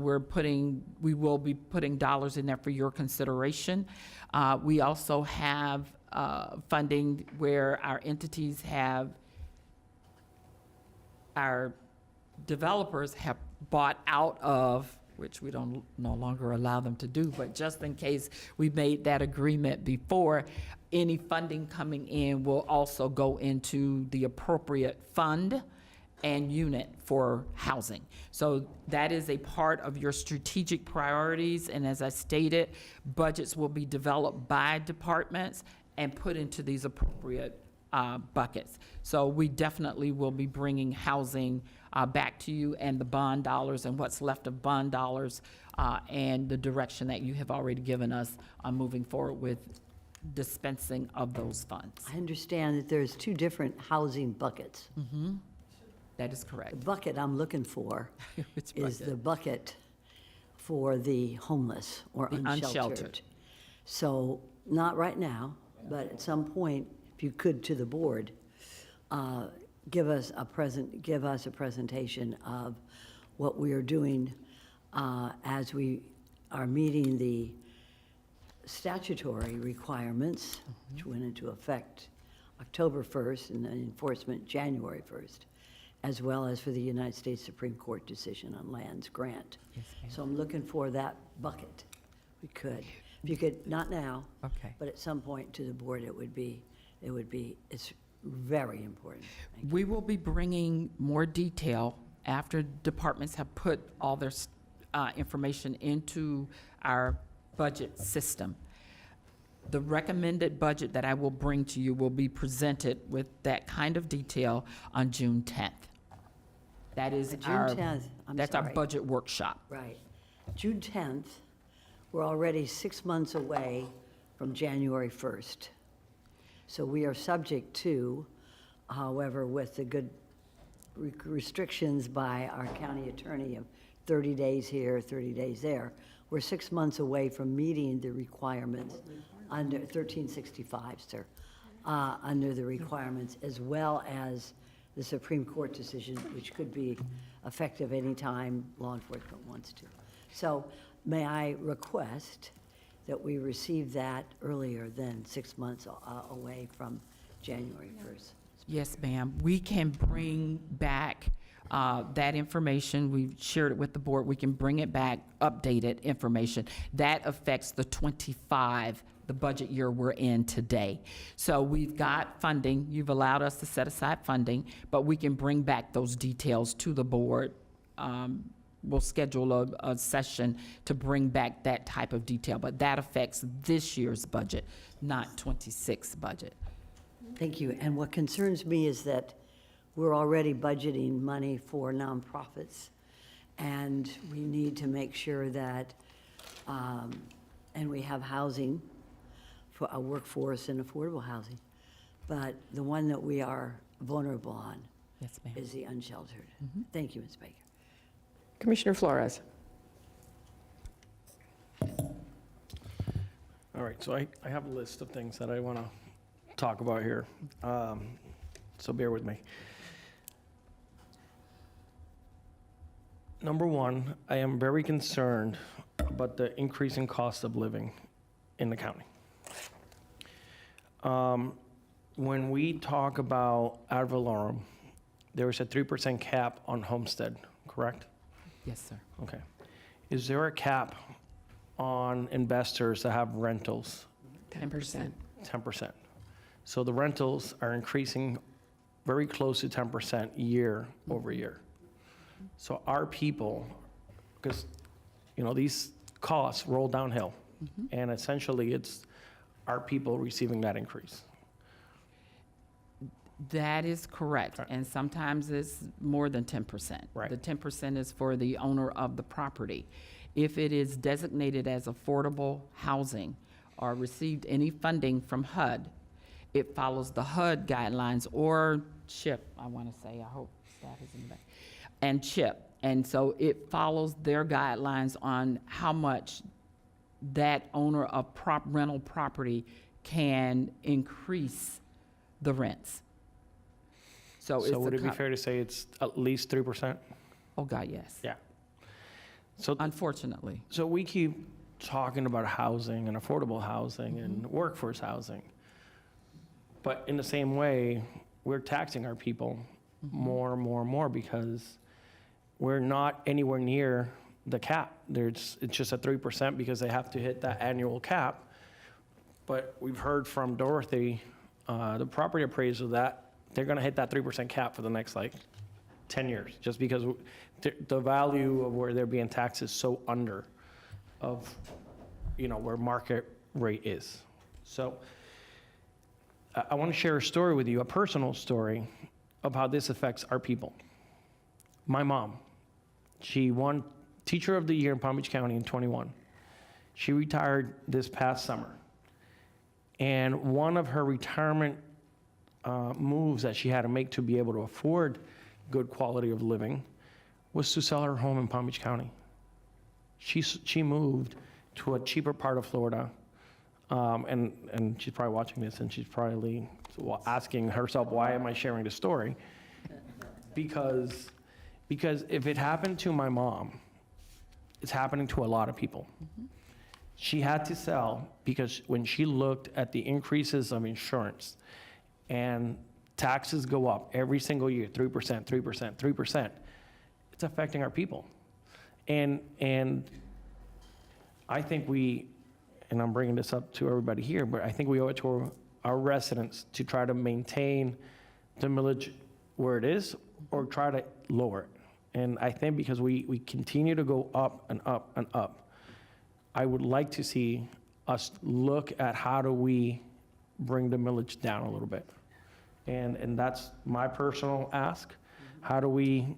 we will be putting dollars in there for your consideration. We also have funding where our entities have, our developers have bought out of, which we don't no longer allow them to do, but just in case we made that agreement before, any funding coming in will also go into the appropriate fund and unit for housing. So that is a part of your strategic priorities, and as I stated, budgets will be developed by departments and put into these appropriate buckets. So we definitely will be bringing housing back to you, and the bond dollars and what's left of bond dollars and the direction that you have already given us on moving forward with dispensing of those funds. I understand that there's two different housing buckets. That is correct. The bucket I'm looking for Which is bucket? the bucket for the homeless or The unsheltered. unsheltered. So, not right now, but at some point, if you could, to the board, give us a presentation of what we are doing as we are meeting the statutory requirements, which went into effect October 1st and then enforcement January 1st, as well as for the United States Supreme Court decision on lands grant. So I'm looking for that bucket. We could, if you could, not now, Okay. but at some point to the board, it's very important. We will be bringing more detail after departments have put all their information into our budget system. The recommended budget that I will bring to you will be presented with that kind of detail on June 10th. That is June our, 10th, that's our sorry. budget workshop. Right. June 10th, we're already 6 months away from January 1st. So we are subject to, however, with the good restrictions by our county attorney of 30 days here, 30 days there, we're 6 months away from meeting the requirements under 1365, sir, under the requirements, as well as the Supreme Court decision, which could be effective anytime law enforcement wants to. So may I request that we receive that earlier than 6 months away from January 1st? Yes, ma'am. We can bring back that information. We've shared it with the board. We can bring it back, updated information. That affects the 25, the budget year we're in today. So we've got funding. You've allowed us to set aside funding, but we can bring back those details to the board. We'll schedule a session to bring back that type of detail, but that affects this year's budget, not 26 budget. Thank you. And what concerns me is that we're already budgeting money for nonprofits, and we need to make sure that, and we have housing for a workforce and affordable housing, but the one that we are vulnerable on Yes, ma'am. is the unsheltered. Thank you, Ms. Baker. Commissioner Flores. All right, so I have a list of things that I want to talk about here, so bear with me. Number one, I am very concerned about the increasing cost of living in the county. When we talk about ad valorem, there is a 3% cap on homestead, correct? Yes, sir. Okay. Is there a cap on investors that have rentals? 10%. 10%. So the rentals are increasing very close to 10% year over year. So our people, because, you know, these costs roll downhill, and essentially it's our people receiving that increase. That is correct, and sometimes it's more than 10%. Right. The 10% is for the owner of the property. If it is designated as affordable housing or received any funding from HUD, it follows the HUD guidelines or CHIP, I want to say, I hope staff is in the back, and CHIP. And so it follows their guidelines on how much that owner of rental property can increase the rents. So it's So would a it be fair to say it's at least 3%? Oh, God, yes. Yeah. So Unfortunately. So we keep talking about housing and affordable housing and workforce housing. But in the same way, we're taxing our people more and more and more because we're not anywhere near the cap. It's just at 3% because they have to hit that annual cap. But we've heard from Dorothy, the property appraiser, that they're gonna hit that 3% cap for the next 10 years, just because the value of where they're being taxed is so under of, where market rate is. So I want to share a story with you, a personal story of how this affects our people. My mom, she won Teacher of the Year in Palm Beach County in 21. She retired this past summer. And one of her retirement moves that she had to make to be able to afford good quality of living was to sell her home in Palm Beach County. She moved to a cheaper part of Florida, and she's probably watching this, and she's probably asking herself, why am I sharing this story? Because if it happened to my mom, it's happening to a lot of people. She had to sell because when she looked at the increases of insurance and taxes go up every single year, 3%, 3%, 3%, it's affecting our people. And I think and I'm bringing this up to everybody here, but I think we owe it to our residents to try to maintain the millage where it is or try to lower it. And I think because we continue to go up and up and up, I would like to see us look at how do we bring the millage down a little bit. And that's my personal ask. How do we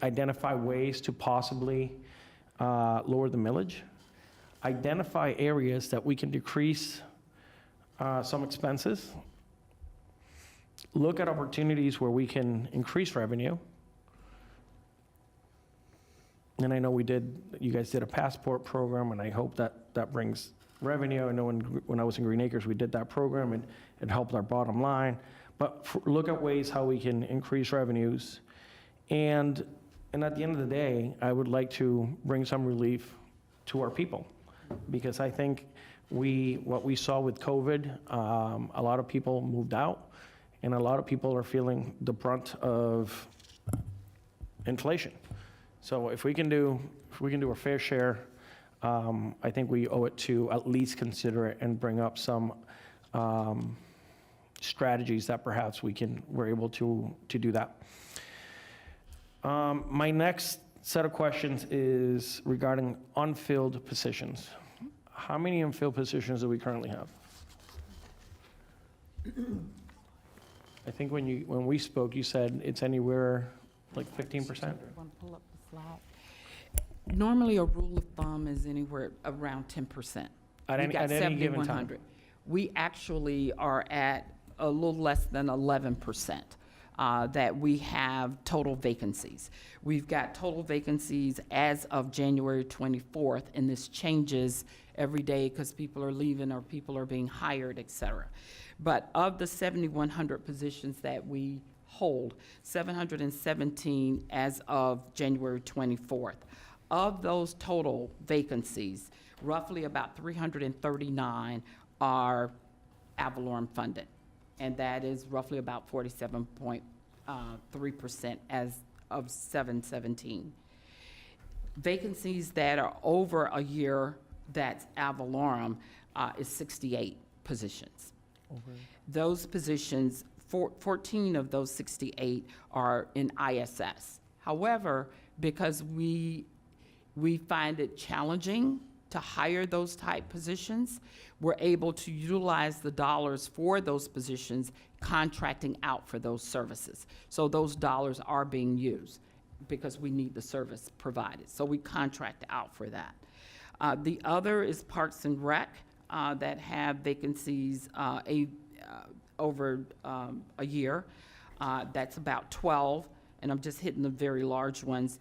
identify ways to possibly lower the millage? Identify areas that we can decrease some expenses. Look at opportunities where we can increase revenue. And I know you guys did a passport program, and I hope that brings revenue. I know when I was in Green Acres, we did that program, and it helped our bottom line. But look at ways how we can increase revenues. And at the end of the day, I would like to bring some relief to our people. Because I think what we saw with COVID, a lot of people moved out, and a lot of people are feeling the brunt of inflation. So if we can do a fair share, I think we owe it to at least consider it and bring up some strategies that perhaps we're able to do that. My next set of questions is regarding unfilled positions. How many unfilled positions do we currently have? I think when we spoke, you said it's anywhere like 15%? Normally, a rule of thumb is anywhere around 10%. At any given time? We actually are at a little less than 11%. That we have total vacancies. We've got total vacancies as of January 24th, and this changes every day because people are leaving or people are being hired, et cetera. But of the 7,100 positions that we hold, 717 as of January 24th. Of those total vacancies, roughly about 339 are Avalorem funded. And that is roughly about 47.3% as of 7/17. Vacancies that are over a year, that's Avalorem, is 68 positions. Those positions, 14 of those 68 are in ISS. However, because we find it challenging to hire those type positions, we're able to utilize the dollars for those positions, contracting out for those services. So those dollars are being used because we need the service provided. So we contract out for that. The other is Parks and Rec that have vacancies over a year. That's about 12. And I'm just hitting the very large ones.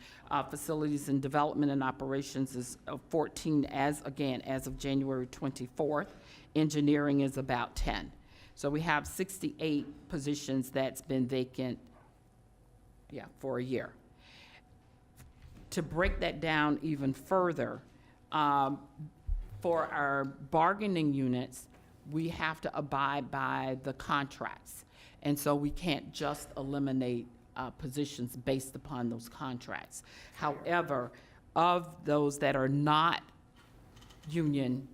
Facilities and Development and Operations is 14 as of January 24th. Engineering is about 10. So we have 68 positions that's been vacant, for a year. To break that down even further, for our bargaining units, we have to abide by the contracts. And so we can't just eliminate positions based upon those contracts. However, of those that are not union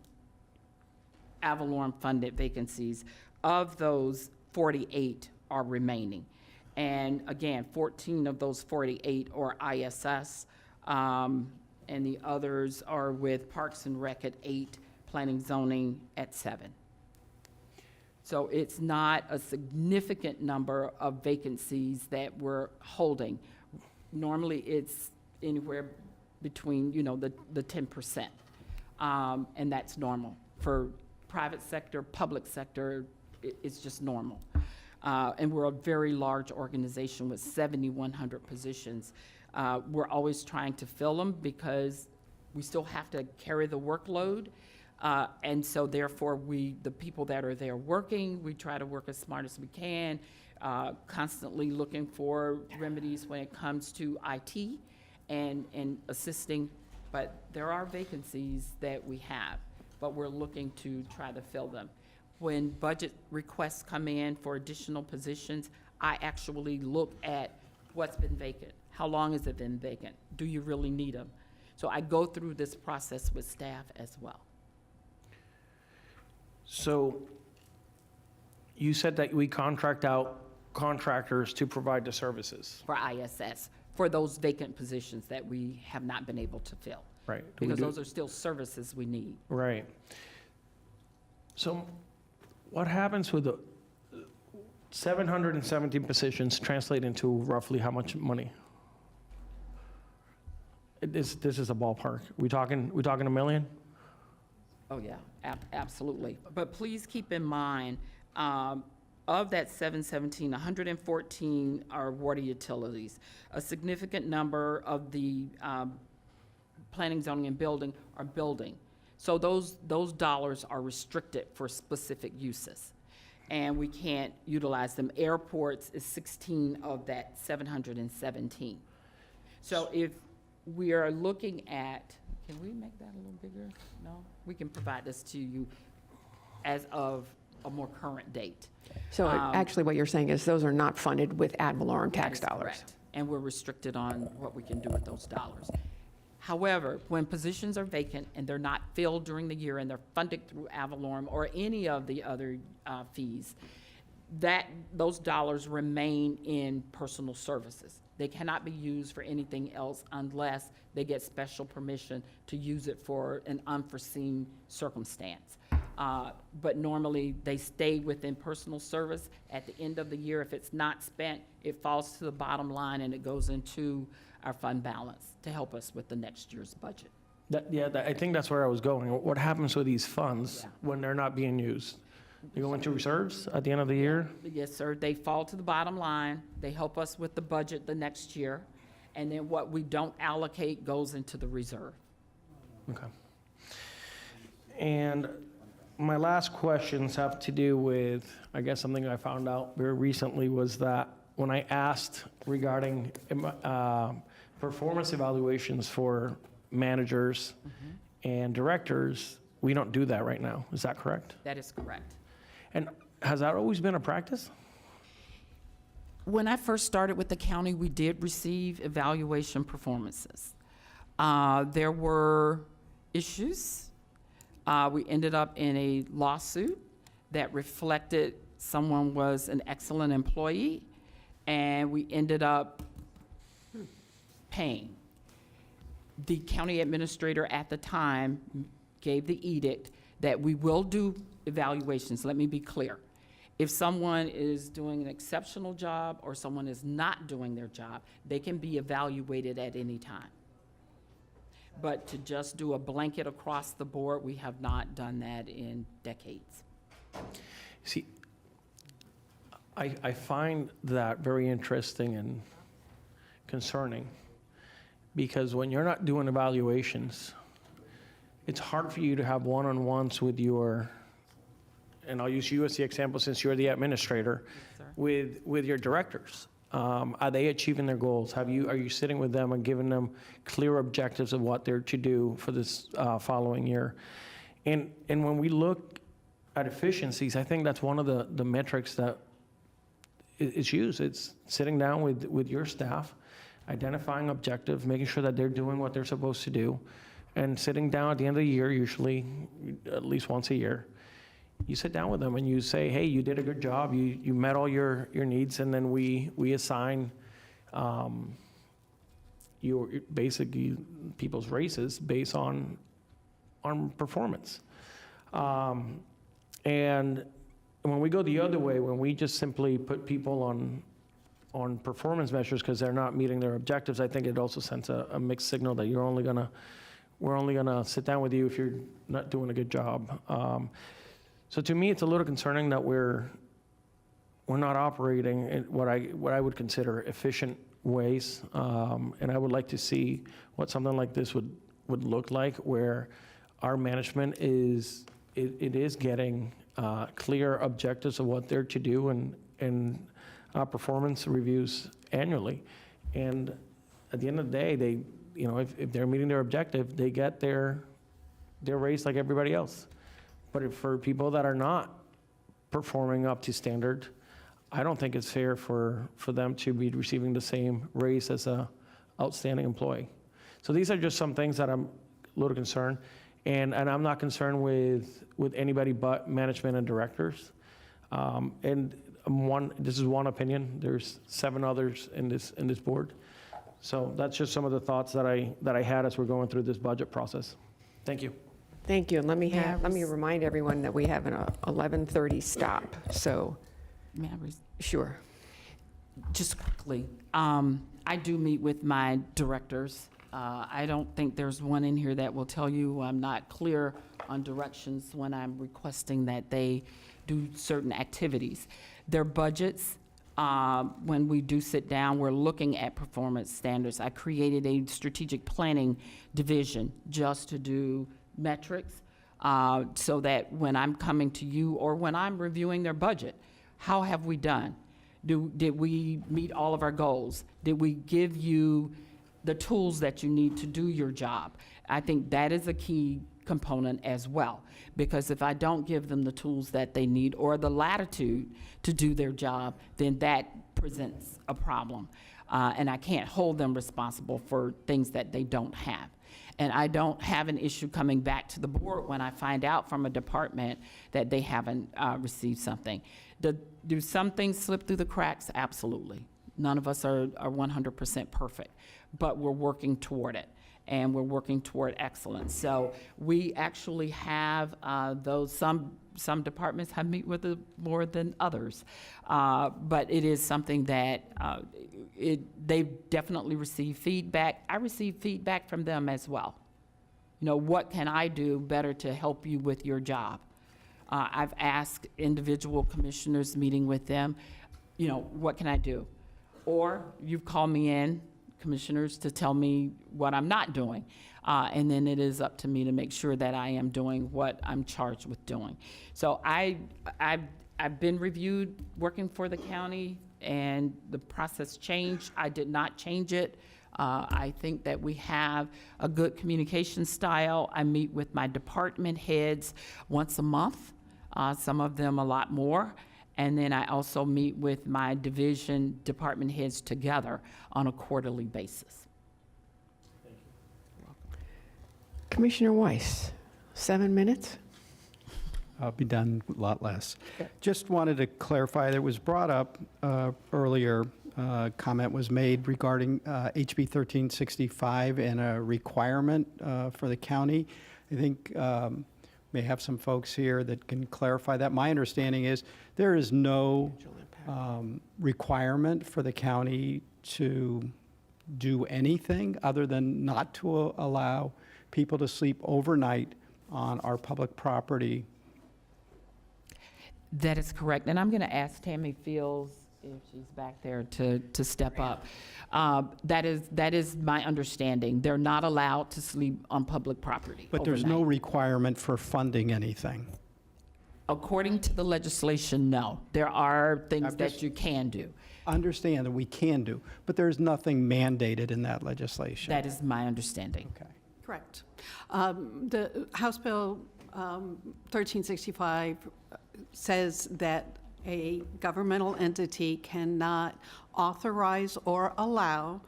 Avalon-funded vacancies, of those, 48 are remaining. And again, 14 of those 48 are ISS, and the others are with Parks and Rec at 8, Planning Zoning at 7. So it's not a significant number of vacancies that we're holding. Normally, it's anywhere between, the 10%. And that's normal. For private sector, public sector, it's just normal. And we're a very large organization with 7,100 positions. We're always trying to fill them because we still have to carry the workload. And so therefore, the people that are there working, we try to work as smart as we can, constantly looking for remedies when it comes to IT and assisting. But there are vacancies that we have, but we're looking to try to fill them. When budget requests come in for additional positions, I actually look at what's been vacant. How long has it been vacant? Do you really need them? So I go through this process with staff as well. So you said that we contract out contractors to provide the services. For ISS, for those vacant positions that we have not been able to fill. Right. Because those are still services we need. Right. So what happens with the 717 positions translate into roughly how much money? This is a ballpark. We talking $1 million? Oh, yeah, absolutely. But please keep in mind, of that 717, 114 are water utilities. A significant number of the planning, zoning, and building are building. So those dollars are restricted for specific uses, and we can't utilize them. Airports is 16 of that 717. So if we are looking at, can we make that a little bigger? No? We can provide this to you as of a more current date. So actually what you're saying is those are not funded with ad valorem tax That is dollars. correct. And we're restricted on what we can do with those dollars. However, when positions are vacant and they're not filled during the year and they're funded through ad valorem or any of the other fees, those dollars remain in personal services. They cannot be used for anything else unless they get special permission to use it for an unforeseen circumstance. But normally, they stay within personal service. At the end of the year, if it's not spent, it falls to the bottom line and it goes into our fund balance to help us with the next year's budget. I think that's where I was going. What happens with these funds when they're not being used? They go into reserves at the end of the year? Yes, sir. They fall to the bottom line. They help us with the budget the next year. And then what we don't allocate goes into the reserve. Okay. And my last questions have to do with, I guess, something I found out very recently was that when I asked regarding performance evaluations for managers and directors, we don't do that right now. Is that correct? That is correct. And has that always been a practice? When I first started with the county, we did receive evaluation performances. There were issues. We ended up in a lawsuit that reflected someone was an excellent employee, and we ended up paying. The county administrator at the time gave the edict that we will do evaluations. Let me be clear. If someone is doing an exceptional job or someone is not doing their job, they can be evaluated at any time. But to just do a blanket across the board, we have not done that in decades. See, I find that very interesting and concerning because when you're not doing evaluations, it's hard for you to have one-on-ones with your and I'll use you as the example since you're the administrator, with your directors. Are they achieving their goals? Are you sitting with them and giving them clear objectives of what they're to do for this following year? And when we look at efficiencies, I think that's one of the metrics that is used. It's sitting down with your staff, identifying objectives, making sure that they're doing what they're supposed to do, and sitting down at the end of the year, usually at least once a year, you sit down with them and you say, hey, you did a good job, you met all your needs, and then we assign your basically people's raises based on performance. And when we go the other way, when we just simply put people on performance measures because they're not meeting their objectives, I think it also sends a mixed signal that we're only gonna sit down with you if you're not doing a good job. So to me, it's a little concerning that we're not operating in what I would consider efficient ways, and I would like to see what something like this would look like, where our management is getting clear objectives of what they're to do and performance reviews annually. And at the end of the day, if they're meeting their objective, they get their raise like everybody else. But for people that are not performing up to standard, I don't think it's fair for them to be receiving the same raise as a outstanding employee. So these are just some things that I'm a little concerned. And I'm not concerned with anybody but management and directors. This is one opinion. There's 7 others in this board. So that's just some of the thoughts that I had as we're going through this budget process. Thank you. Thank you, and let me remind everyone that we have an 11:30 stop, so. May I Sure. Just quickly, I do meet with my directors. I don't think there's one in here that will tell you I'm not clear on directions when I'm requesting that they do certain activities. Their budgets, when we do sit down, we're looking at performance standards. I created a strategic planning division just to do metrics, so that when I'm coming to you or when I'm reviewing their budget, how have we done? Did we meet all of our goals? Did we give you the tools that you need to do your job? I think that is a key component as well, because if I don't give them the tools that they need or the latitude to do their job, then that presents a problem. And I can't hold them responsible for things that they don't have. And I don't have an issue coming back to the board when I find out from a department that they haven't received something. Do some things slip through the cracks? Absolutely. None of us are 100% perfect, but we're working toward it, and we're working toward excellence. So we actually have some departments have meet with it more than others, but it is something that they've definitely received feedback. I receive feedback from them as well. What can I do better to help you with your job? I've asked individual commissioners meeting with them, what can I do? Or you've called me in, commissioners, to tell me what I'm not doing. And then it is up to me to make sure that I am doing what I'm charged with doing. So I've been reviewed working for the county, and the process changed. I did not change it. I think that we have a good communication style. I meet with my department heads once a month, some of them a lot more. And then I also meet with my division department heads together on a quarterly basis. Commissioner Weiss, 7 minutes. I'll be done a lot less. Just wanted to clarify, that was brought up earlier, comment was made regarding HB 1365 and a requirement for the county. I think may have some folks here that can clarify that. My understanding is there is no requirement for the county to do anything other than not to allow people to sleep overnight on our public property. That is correct. And I'm going to ask Tammy Fields, if she's back there, to step up. That is my understanding. They're not allowed to sleep on public property But there's no overnight. requirement for funding anything. According to the legislation, no. There are things that you can do. Understand that we can do, but there's nothing mandated in that legislation. That is my understanding. Okay. Correct. The House Bill 1365 says that a governmental entity cannot authorize or allow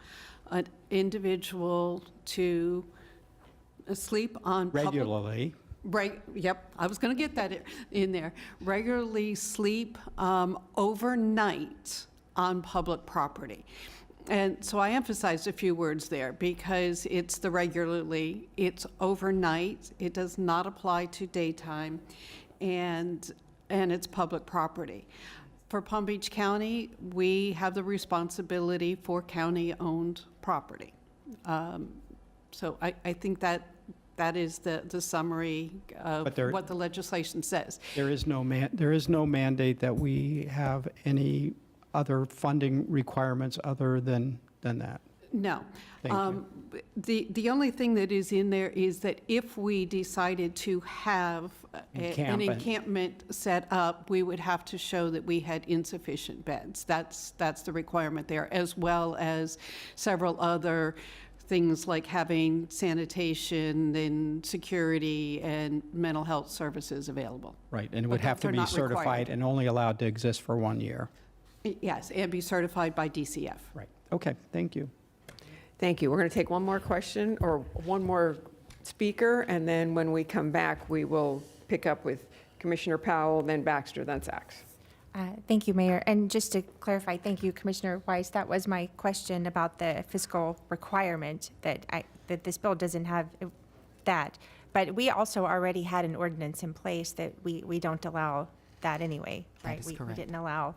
an individual to sleep on Regularly. Right, yep, I was going to get that in there. Regularly sleep overnight on public property. And so I emphasized a few words there because it's the regularly, it's overnight, it does not apply to daytime, and it's public property. For Palm Beach County, we have the responsibility for county-owned property. So I think that is the summary of But there- what the legislation says. There is no mandate that we have any other funding requirements other than that. No. Thank The only thing that is in there is that if we decided to have an Encampment. encampment set up, we would have to show that we had insufficient beds. That's the requirement there, as well as several other things like having sanitation and security and mental health services available. Right, and it would But have to they're be not certified required. and only allowed to exist for 1 year. Yes, and be certified by DCF. Right, okay, thank you. Thank you. We're going to take one more question or one more speaker, and then when we come back, we will pick up with Commissioner Powell, then Baxter, then Sachs. Thank you, Mayor. And just to clarify, thank you, Commissioner Weiss. That was my question about the fiscal requirement that this bill doesn't have that. But we also already had an ordinance in place that we don't allow that anyway, right? is We correct. didn't allow,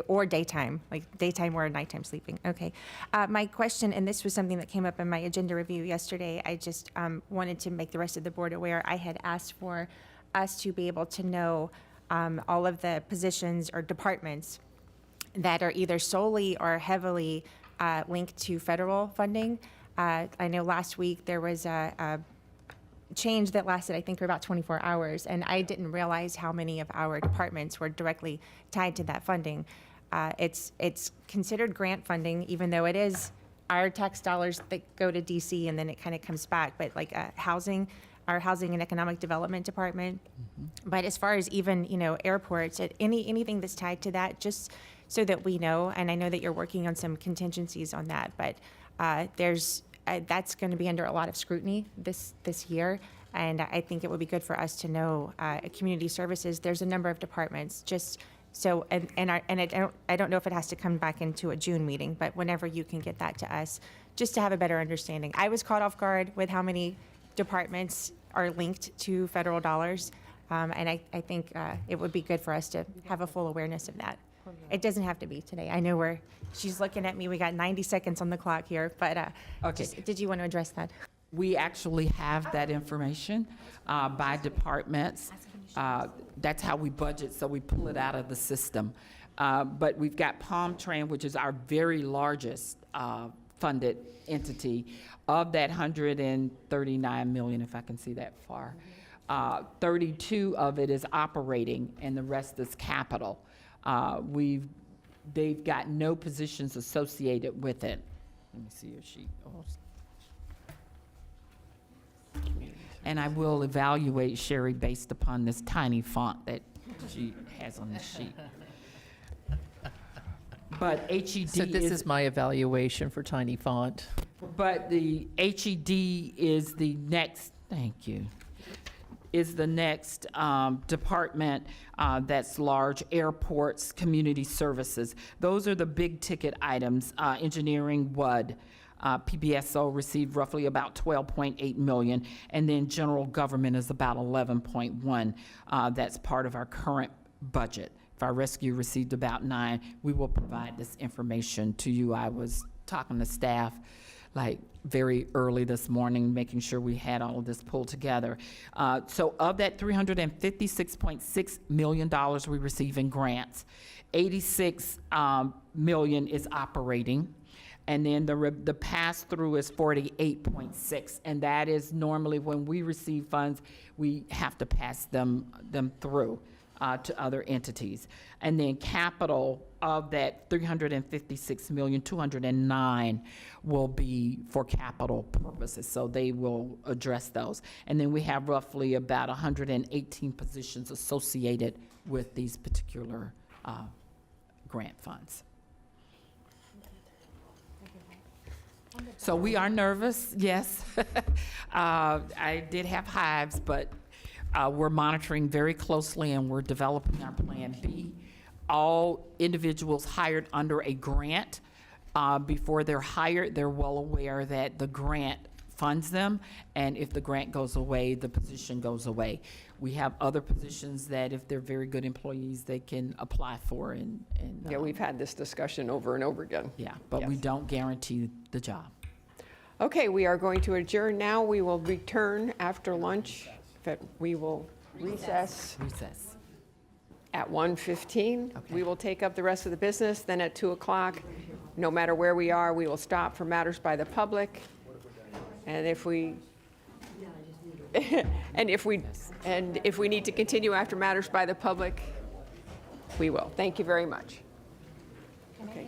or daytime, like daytime or nighttime sleeping. Okay. My question, and this was something that came up in my agenda review yesterday, I just wanted to make the rest of the board aware. I had asked for us to be able to know all of the positions or departments that are either solely or heavily linked to federal funding. I know last week there was a change that lasted, I think, for about 24 hours, and I didn't realize how many of our departments were directly tied to that funding. It's considered grant funding, even though it is our tax dollars that go to DC and then it kind of comes back, but like housing, our Housing and Economic Development Department. But as far as even, airports, anything that's tied to that, just so that we know, and I know that you're working on some contingencies on that, but that's going to be under a lot of scrutiny this year. And I think it would be good for us to know, community services, there's a number of departments, just so, I don't know if it has to come back into a June meeting, but whenever you can get that to us, just to have a better understanding. I was caught off guard with how many departments are linked to federal dollars. And I think it would be good for us to have a full awareness of that. It doesn't have to be today. I know she's looking at me. We got 90 seconds on the clock here, but Okay. Did you want to address that? We actually have that information by departments. That's how we budget, so we pull it out of the system. But we've got Palm Tran, which is our very largest funded entity. Of that 139 million, if I can see that far, 32 of it is operating, and the rest is capital. They've got no positions associated with it. Let me see your sheet. And I will evaluate Sherry based upon this tiny font that she has on the sheet. But HED So this is my evaluation for tiny font. But the HED is the next, thank you, is the next department that's large, airports, community services. Those are the big ticket items. Engineering, WUD. PBSO received roughly about 12.8 million, and then general government is about 11.1. That's part of our current budget. Fire Rescue received about 9. We will provide this information to you. I was talking to staff like very early this morning, making sure we had all of this pulled together. So of that $356.6 million we receive in grants, 86 million is operating. And then the pass-through is 48.6, and that is normally when we receive funds, we have to pass them through. to other entities. And then capital of that 356,209 will be for capital purposes, so they will address those. And then we have roughly about 118 positions associated with these particular grant funds. So we are nervous, yes. I did have hives, but we're monitoring very closely and we're developing our Plan B. All individuals hired under a grant, before they're hired, they're well aware that the grant funds them, and if the grant goes away, the position goes away. We have other positions that if they're very good employees, they can apply for and Yeah, we've had this discussion over and over again. yeah, but we don't guarantee the job. Okay, we are going to adjourn now. We will return after lunch. But we will recess Recess. at 1:15. We will take up the rest of the business. Then at 2 o'clock, no matter where we are, we will stop for matters by the public. And if we and if we need to continue after matters by the public, we will. Thank you very much. Okay.